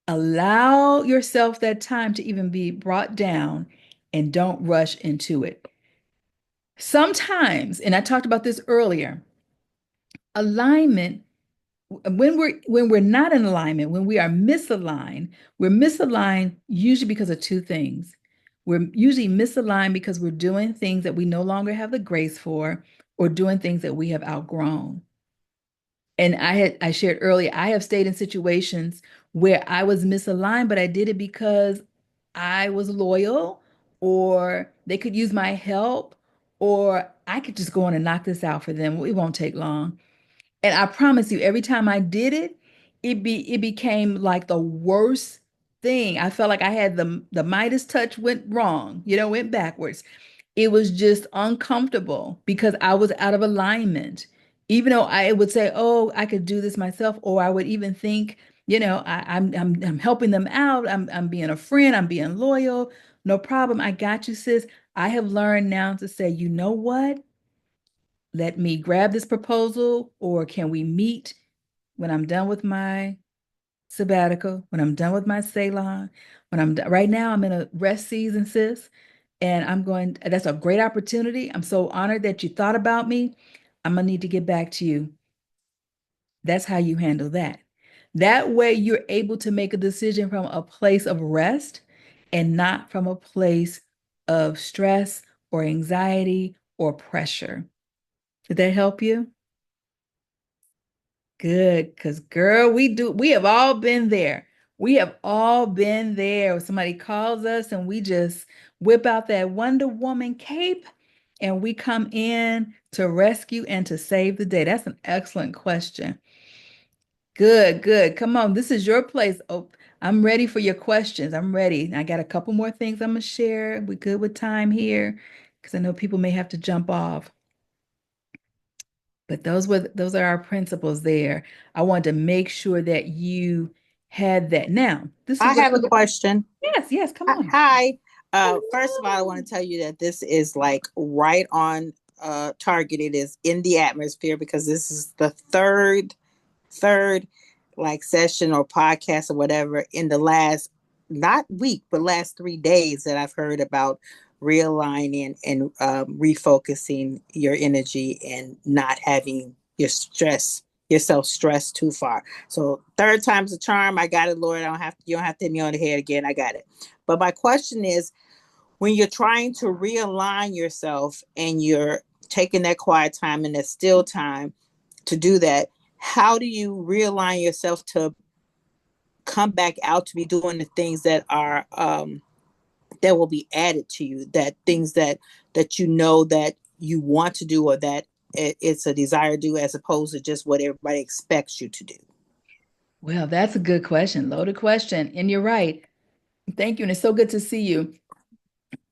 Allow yourself that time to even be brought down and don't rush into it. Sometimes, and I talked about this earlier, alignment, when we're not in alignment, when we are misaligned, we're misaligned usually because of two things. We're usually misaligned because we're doing things that we no longer have the grace for, or doing things that we have outgrown. And I shared earlier, I have stayed in situations where I was misaligned, but I did it because I was loyal, or they could use my help, or I could just go on and knock this out for them. It won't take long. And I promise you, every time I did it, it became like the worst thing. I felt like I had the Midas touch went wrong, went backwards. It was just uncomfortable because I was out of alignment. Even though I would say, "Oh, I could do this myself," or I would even think, I'm helping them out. I'm being a friend. I'm being loyal. No problem. I got you, sis. I have learned now to say, you know what? Let me grab this proposal, or can we meet when I'm done with my sabbatical, when I'm done with my salon, when I'm done. Right now, I'm in a rest season, sis, and that's a great opportunity. I'm so honored that you thought about me. I'm gonna need to get back to you. That's how you handle that. That way, you're able to make a decision from a place of rest and not from a place of stress or anxiety or pressure. Did that help you? Good, because girl, we have all been there. We have all been there. When somebody calls us and we just whip out that Wonder Woman cape and we come in to rescue and to save the day. That's an excellent question. Good, good. Come on, this is your place. Oh, I'm ready for your questions. I'm ready. I got a couple more things I'm gonna share. We good with time here because I know people may have to jump off. But those are our principles there. I want to make sure that you had that. Now, this is I what have a question. yes, yes, come on. Hi. First of all, I want to tell you that this is like right on target. It is in the atmosphere because this is the third like session or podcast or whatever in the last not week but last 3 days that I've heard about realigning and refocusing your energy and not having yourself stressed too far. So third time's a charm. I got it, Lord. You don't have to hit me on the head again. I got it. But my question is, when you're trying to realign yourself and you're taking that quiet time and that still time to do that, how do you realign yourself to come back out to be doing the things that are that will be added to you, that things that you know that you want to do or that it's a desire to do as opposed to just what everybody expects you to do? Well, that's a good question, loaded question. And you're right. Thank you. And it's so good to see you.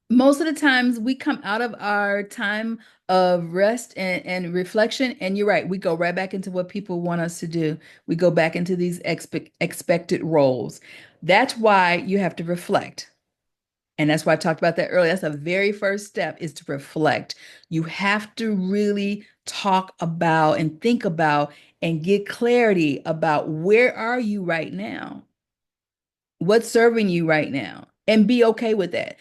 Most of the times we come out of our time of rest and reflection, and you're right, we go right back into what people want us to do. We go back into these expected roles. That's why you have to reflect. And that's why I talked about that earlier. That's the very first step is to reflect. You have to really talk about and think about and get clarity about where are you right now? What's serving you right now? And be okay with that.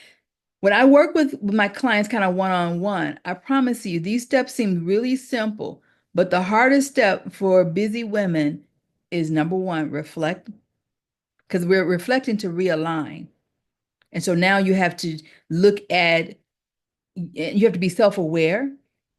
When I work with my clients kind of one-on-one, I promise you, these steps seem really simple, but the hardest step for busy women is number one, reflect, because we're reflecting to realign. And so now you have to look at, you have to be self-aware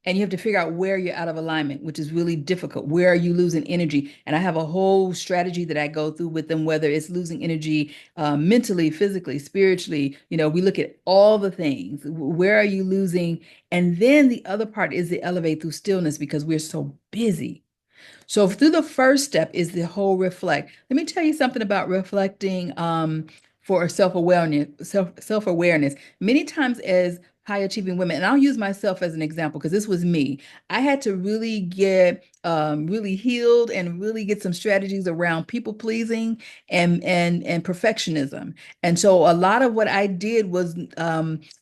and you have to figure out where you're out of alignment, which is really difficult. Where are you losing energy? And I have a whole strategy that I go through with them, whether it's losing energy mentally, physically, spiritually. We look at all the things. Where are you losing? And then the other part is the elevate through stillness because we're so busy. So through the first step is the whole reflect. Let me tell you something about reflecting for self-awareness, self-awareness. Many times as high achieving women, and I'll use myself as an example because this was me. I had to really get really healed and really get some strategies around people pleasing and perfectionism. And so a lot of what I did was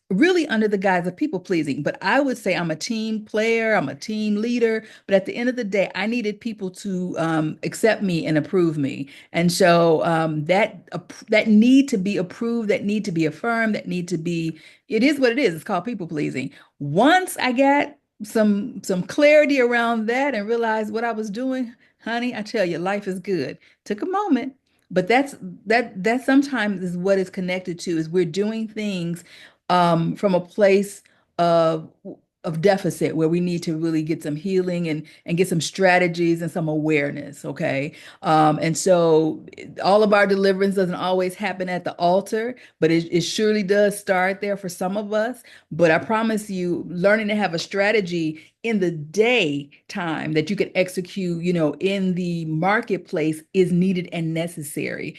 really under the guise of people pleasing. But I would say I'm a team player, I'm a team leader. But at the end of the day, I needed people to accept me and approve me. And so that need to be approved, that need to be affirmed, that need to be, it is what it is. It's called people pleasing. Once I got some clarity around that and realized what I was doing, honey, I tell you, life is good. Took a moment, but that sometimes is what it's connected to is we're doing things from a place of deficit where we need to really get some healing and get some strategies and some awareness. Okay. And so all of our deliverance doesn't always happen at the altar, but it surely does start there for some of us. But I promise you, learning to have a strategy in the daytime that you can execute, in the marketplace is needed and necessary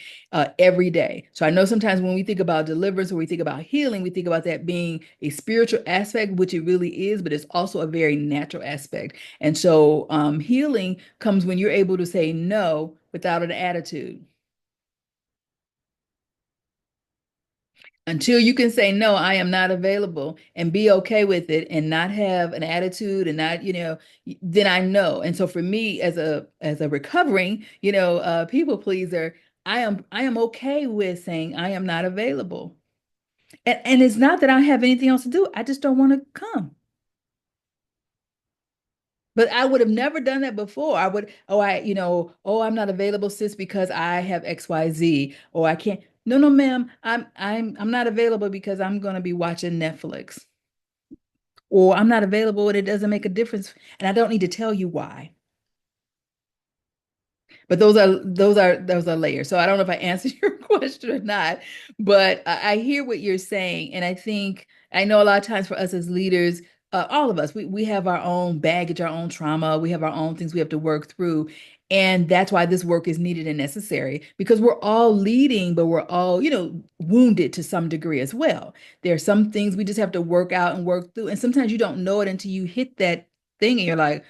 every day. So I know sometimes when we think about deliverance or we think about healing, we think about that being a spiritual aspect, which it really is, but it's also a very natural aspect. And so healing comes when you're able to say no without an attitude. Until you can say, no, I am not available and be okay with it and not have an attitude and not, then I know. And so for me as a recovering, people pleaser, I am okay with saying I am not available. And it's not that I have anything else to do. I just don't want to come. But I would have never done that before. I would, I'm not available, sis, because I have XYZ, or I can't. No, no, ma'am. I'm not available because I'm gonna be watching Netflix. Or I'm not available and it doesn't make a difference. And I don't need to tell you why. But those are layers. So I don't know if I answered your question or not, but I hear what you're saying, and I know a lot of times for us as leaders, all of us, we have our own baggage, our own trauma, we have our own things we have to work through, and that's why this work is needed and necessary because we're all leading, but we're all wounded to some degree as well. There are some things we just have to work out and work through, and sometimes you don't know it until you hit that thing, and you're like,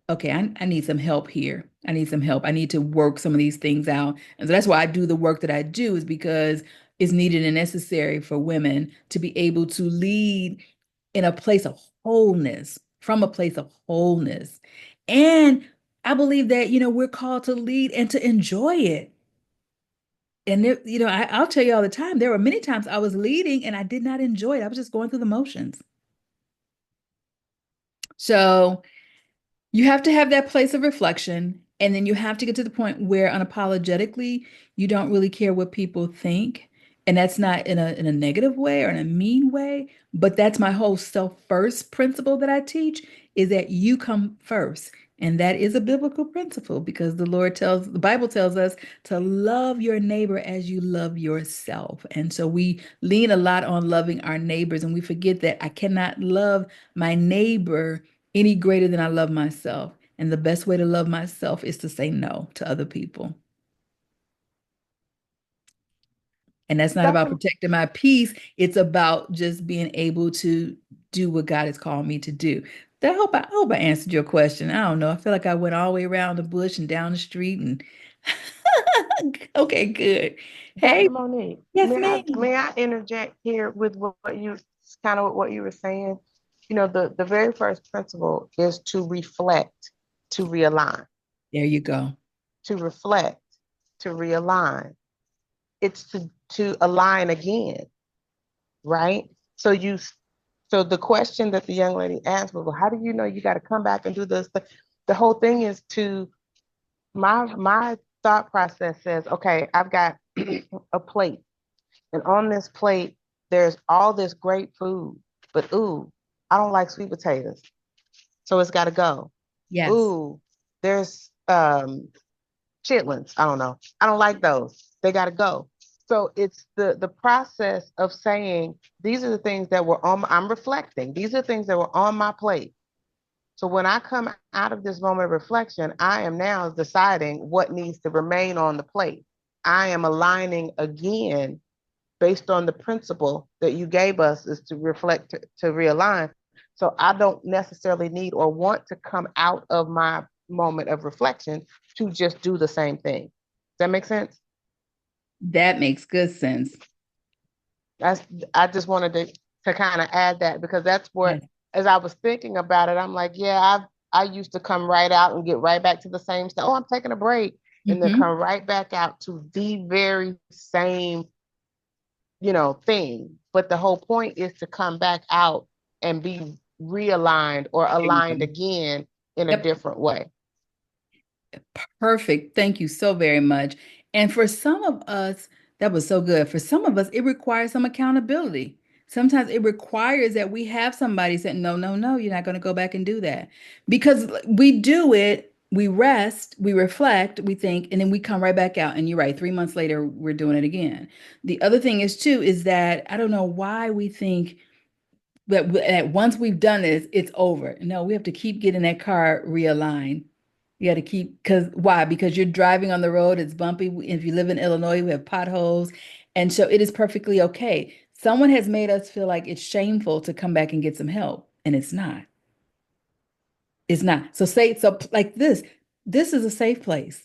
okay, I need some help here. I need some help. I need to work some of these things out. And so that's why I do the work that I do, is because it's needed and necessary for women to be able to lead in a place of wholeness, from a place of wholeness. And I believe that, we're called to lead and to enjoy it. And I'll tell you all the time, there were many times I was leading and I did not enjoy it. I was just going through the motions. So you have to have that place of reflection, and then you have to get to the point where unapologetically you don't really care what people think. And that's not in a negative way or in a mean way, but that's my whole self first principle that I teach, is that you come first. And that is a biblical principle, because the Bible tells us to love your neighbor as you love yourself. And so we lean a lot on loving our neighbors, and we forget that I cannot love my neighbor any greater than I love myself. And the best way to love myself is to say no to other people. And that's not about Dr. protecting my peace. It's about just being able to do what God has called me to do. I hope I answered your question. I don't know. I feel like I went all the way around the bush and down the street and okay, good. Hey, Dr. Monique, yes, may I ma'am. may I interject here with what you kind of what you were saying? The very first principle is to reflect, to realign, There you go. to reflect, to realign. It's to align again, right? So the question that the young lady asked was, well, how do you know you got to come back and do this? The whole thing is to my thought process says, okay, I've got a plate. And on this plate, there's all this great food, but ooh, I don't like sweet potatoes. So it's got to go. Yes. Ooh, there's chitlins. I don't know. I don't like those. They got to go. So it's the process of saying, these are the things that were I'm reflecting. These are the things that were on my plate. So when I come out of this moment of reflection, I am now deciding what needs to remain on the plate. I am aligning again based on the principle that you gave us, is to reflect, to realign. So I don't necessarily need or want to come out of my moment of reflection to just do the same thing. Does that make sense? That makes good sense. That's I just wanted to kind of add that, because that's what, Yes. as I was thinking about it, I'm like, yeah, I used to come right out and get right back to the same stuff. Oh, I'm taking a break, and then Hmm. come right back out to the very same thing. But the whole point is to come back out and be realigned or There you aligned go. again in a Yep. different way. Perfect. Thank you so very much. And for some of us, that was so good. For some of us, it requires some accountability. Sometimes it requires that we have somebody saying, no, no, no, you're not going to go back and do that. Because we do it, we rest, we reflect, we think, and then we come right back out. And you're right, 3 months later, we're doing it again. The other thing is, too, is that I don't know why we think that once we've done this, it's over. No, we have to keep getting that car realigned. You got to keep, because why? Because you're driving on the road, it's bumpy. If you live in Illinois, we have potholes. And so it is perfectly okay. Someone has made us feel like it's shameful to come back and get some help, and it's not. It's not. So like this is a safe place.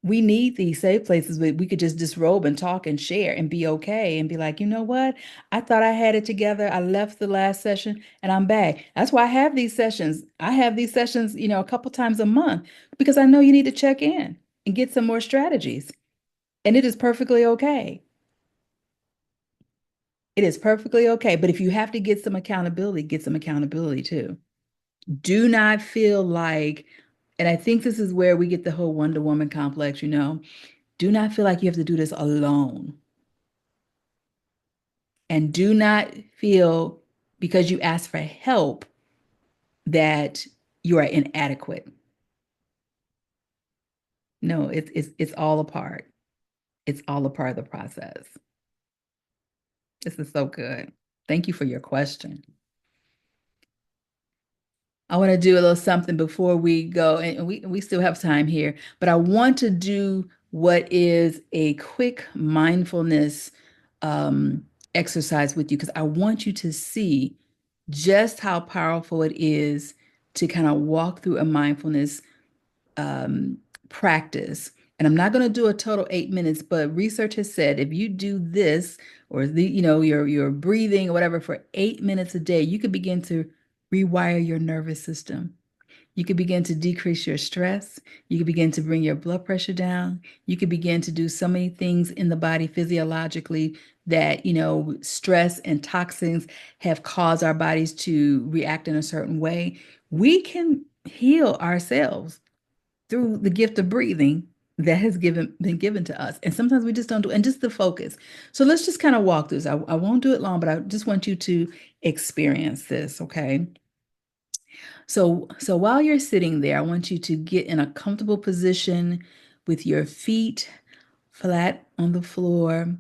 We need these safe places where we could just disrobe and talk and share and be okay and be like, you know what? I thought I had it together. I left the last session and I'm back. That's why I have these sessions. I have these sessions, a couple times a month, because I know you need to check in and get some more strategies. And it is perfectly okay. It is perfectly okay. But if you have to get some accountability too. Do not feel like, and I think this is where we get the whole Wonder Woman complex, do not feel like you have to do this alone. And do not feel, because you ask for help, that you are inadequate. No, it's all a part. It's all a part of the process. This is so good. Thank you for your question. I want to do a little something before we go, and we still have time here, but I want to do what is a quick mindfulness um, exercise with you, because I want you to see just how powerful it is to kind of walk through a mindfulness practice. And I'm not going to do a total 8 minutes, but research has said if you do this or your breathing or whatever for 8 minutes a day, you could begin to rewire your nervous system. You could begin to decrease your stress. You could begin to bring your blood pressure down. You could begin to do so many things in the body physiologically that, stress and toxins have caused our bodies to react in a certain way. We can heal ourselves through the gift of breathing that has been given to us. And sometimes we just don't do, and just the focus. So let's just kind of walk through this. I won't do it long, but I just want you to experience this, okay? So while you're sitting there, I want you to get in a comfortable position with your feet flat on the floor.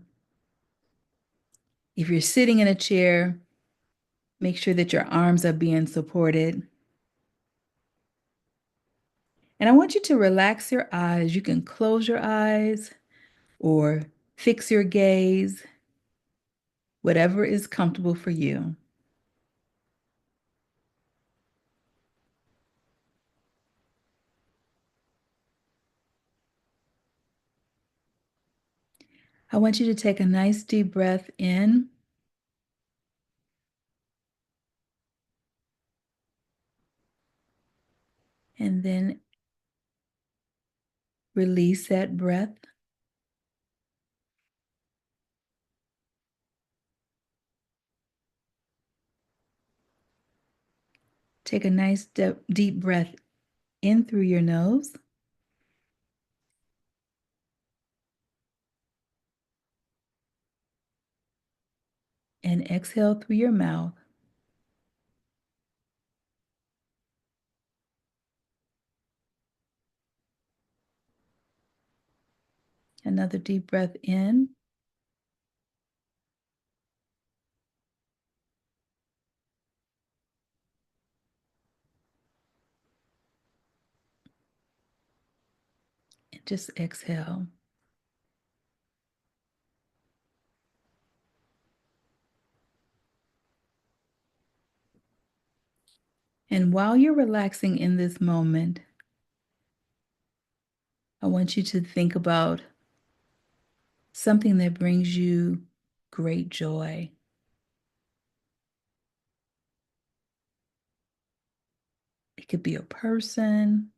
If you're sitting in a chair, make sure that your arms are being supported. And I want you to relax your eyes. You can close your eyes or fix your gaze, whatever is comfortable for you. I want you to take a nice deep breath in and then release that breath. Take a nice deep breath in through your nose and exhale through your mouth. Another deep breath in and just exhale. And while you're relaxing in this moment, I want you to think about something that brings you great joy. It could be a person,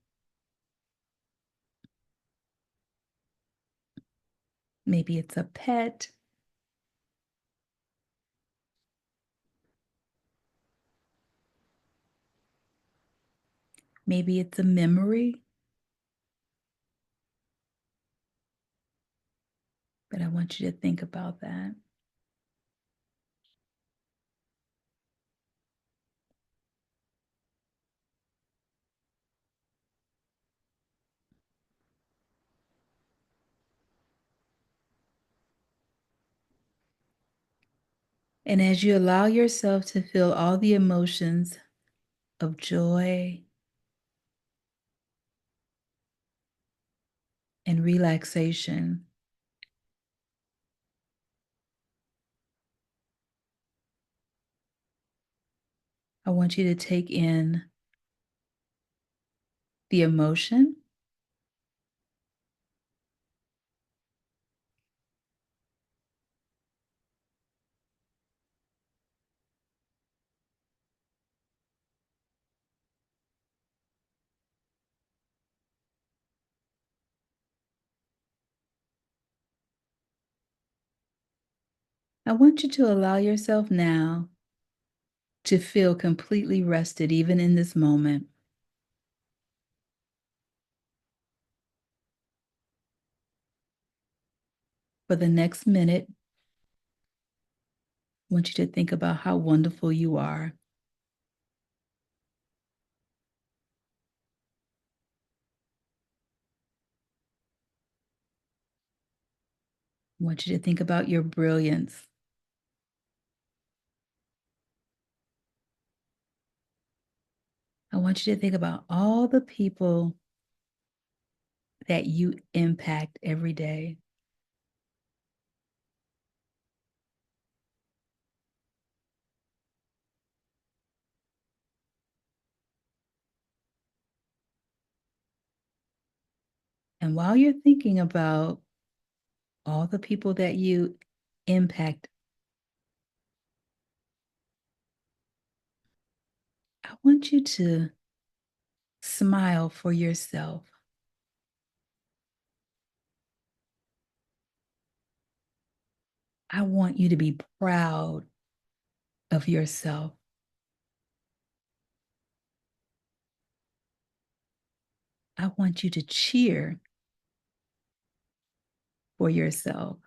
maybe it's a pet, maybe it's a memory, but I want you to think about that. And as you allow yourself to feel all the emotions of joy and relaxation, I want you to take in the emotion. I want you to allow yourself now to feel completely rested, even in this moment. For the next minute, I want you to think about how wonderful you are. I want you to think about your brilliance. I want you to think about all the people that you impact every day. And while you're thinking about all the people that you impact, I want you to smile for yourself. I want you to be proud of yourself. I want you to cheer for yourself.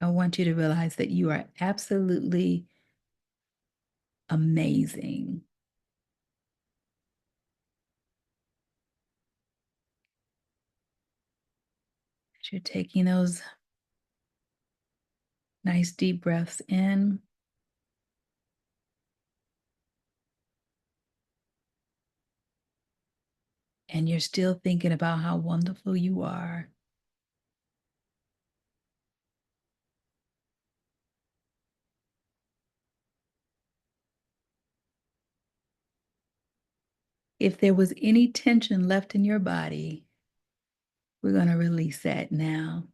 I want you to realize that you are absolutely amazing. As you're taking those nice deep breaths in and you're still thinking about how wonderful you are. If there was any tension left in your body, we're going to release that now.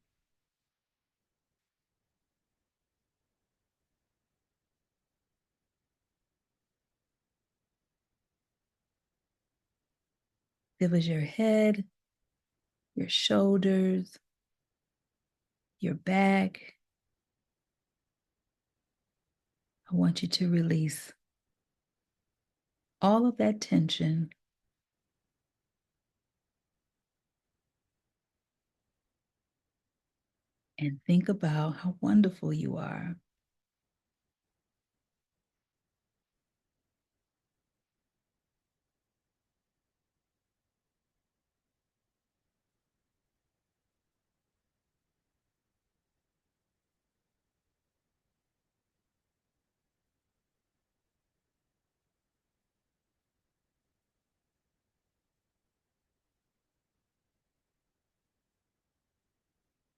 It was your head, your shoulders, your back. I want you to release all of that tension and think about how wonderful you are.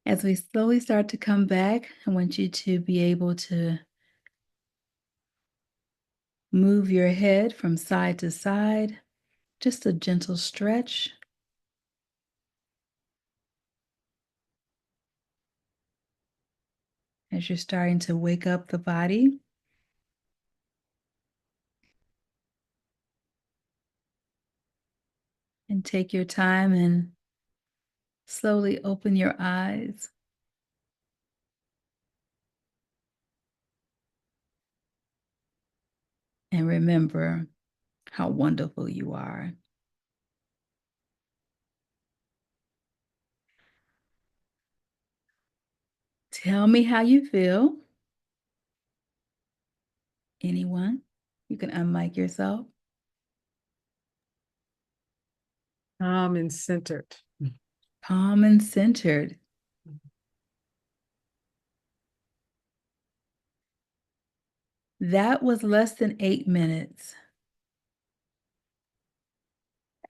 As we slowly start to come back, I want you to be able to move your head from side to side, just a gentle stretch. As you're starting to wake up the body. And take your time and slowly open your eyes. And remember how wonderful you are. Tell me how you feel. Anyone? You can unmic yourself. Calm and centered. Calm and centered. That was less than 8 minutes.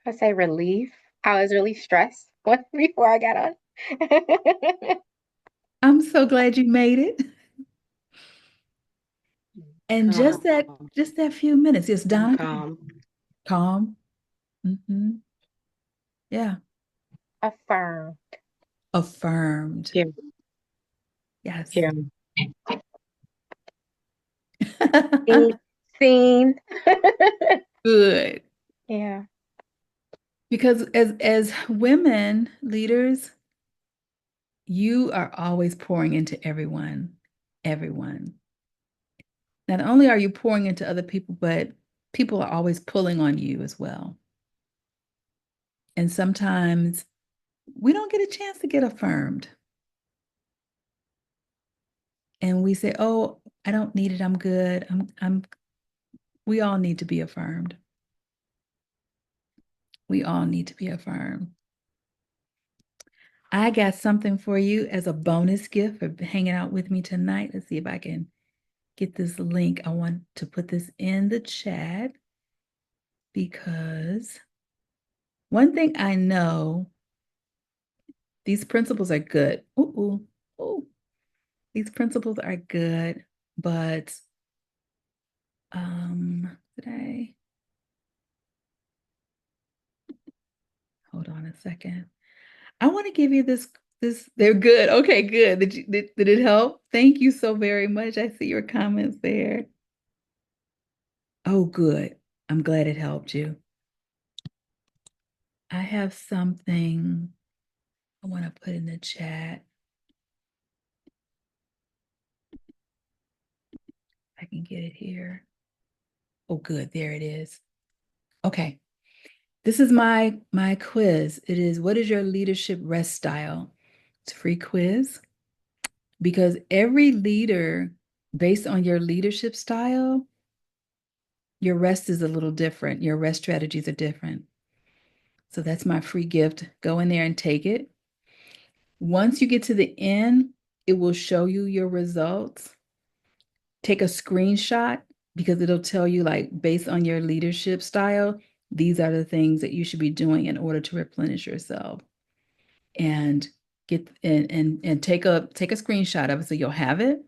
I would say relief. I was really stressed before I got on. I'm so glad you made it. And just Calm. that few minutes. Yes, Donna. Calm. Calm. Mm-hmm. Yeah. Affirm. Affirmed. Yeah. Yes. Yeah. Seen. Good. Yeah. Because as women leaders, you are always pouring into everyone. Everyone. Not only are you pouring into other people, but people are always pulling on you as well. And sometimes we don't get a chance to get affirmed. And we say, "Oh, I don't need it. I'm good. We all need to be affirmed. We all need to be affirmed." I got something for you as a bonus gift for hanging out with me tonight. Let's see if I can get this link. I want to put this in the chat because one thing I know These principles are good. Ooh, ooh, ooh. These principles are good, but today, hold on a second. I want to give you this, they're good. Okay, good. Did it help? Thank you so very much. I see your comments there. Oh, good. I'm glad it helped you. I have something I want to put in the chat. I can get it here. Oh, good. There it is. Okay. This is my quiz. It is, what is your leadership rest style? It's a free quiz because every leader, based on your leadership style, your rest is a little different. Your rest strategies are different. So that's my free gift. Go in there and take it. Once you get to the end, it will show you your results. Take a screenshot because it'll tell you, like, based on your leadership style, these are the things that you should be doing in order to replenish yourself. And get and take a screenshot of it so you'll have it.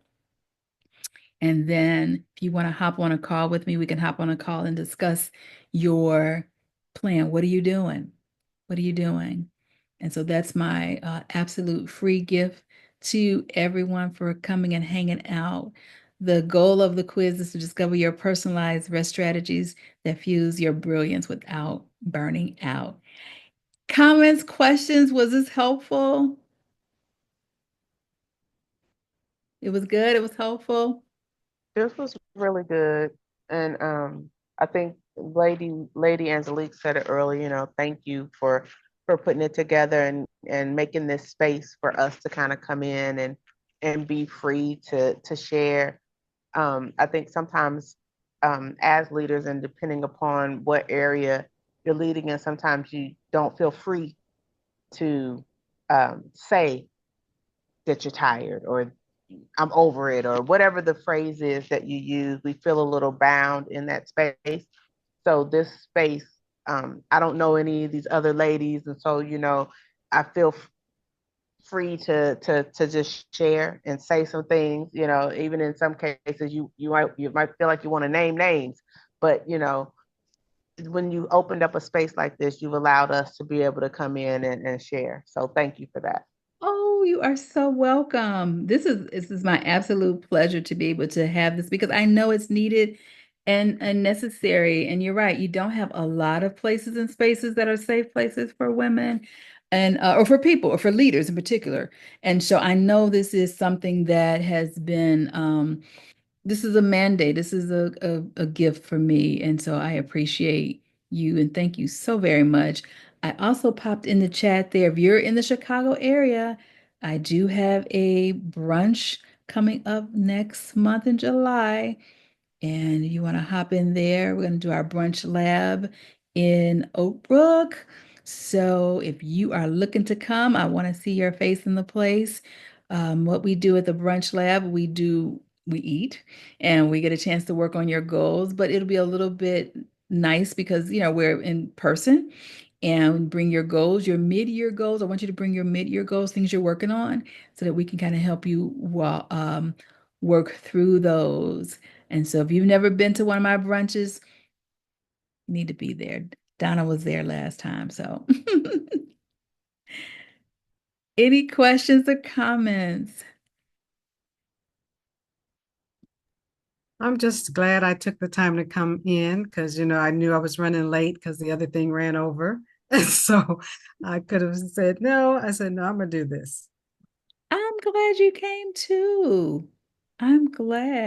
And then if you want to hop on a call with me, we can hop on a call and discuss your plan. What are you doing? What are you doing? And so that's my absolute free gift to everyone for coming and hanging out. The goal of the quiz is to discover your personalized rest strategies that fuse your brilliance without burning out. Comments, questions, was this helpful? It was good, it was helpful. This was really good. And I think Lady Angelique said it earlier, thank you for putting it together and making this space for us to kind of come in and be free to share. I think sometimes as leaders and depending upon what area you're leading in, sometimes you don't feel free to say that you're tired or I'm over it or whatever the phrase is that you use. We feel a little bound in that space. So this space, I don't know any of these other ladies, and so I feel free to just share and say some things. Even in some cases, you might feel like you want to name names, but when you opened up a space like this, you've allowed us to be able to come in and share. So thank you for that. Oh, you are so welcome. This is my absolute pleasure to be able to have this because I know it's needed and necessary. And you're right, you don't have a lot of places and spaces that are safe places for women and or for people or for leaders in particular. And so I know this is something that has been this is a mandate. This is a gift for me. And so I appreciate you and thank you so very much. I also popped in the chat there. If you're in the Chicago area, I do have a brunch coming up next month in July. And you want to hop in there, we're going to do our brunch lab in Oak Brook. So if you are looking to come, I want to see your face in the place. What we do at the brunch lab, we eat and we get a chance to work on your goals, but it'll be a little bit nice because, we're in person and bring your goals, your mid-year goals. I want you to bring your mid-year goals, things you're working on, so that we can kind of help you work through those. And so if you've never been to one of my brunches, you need to be there. Donna was there last time. So any questions or comments? I'm just glad I took the time to come in because, I knew I was running late because the other thing ran over. And so I could have said no. I said, no, I'm going to do this. I'm glad you came too. I'm glad.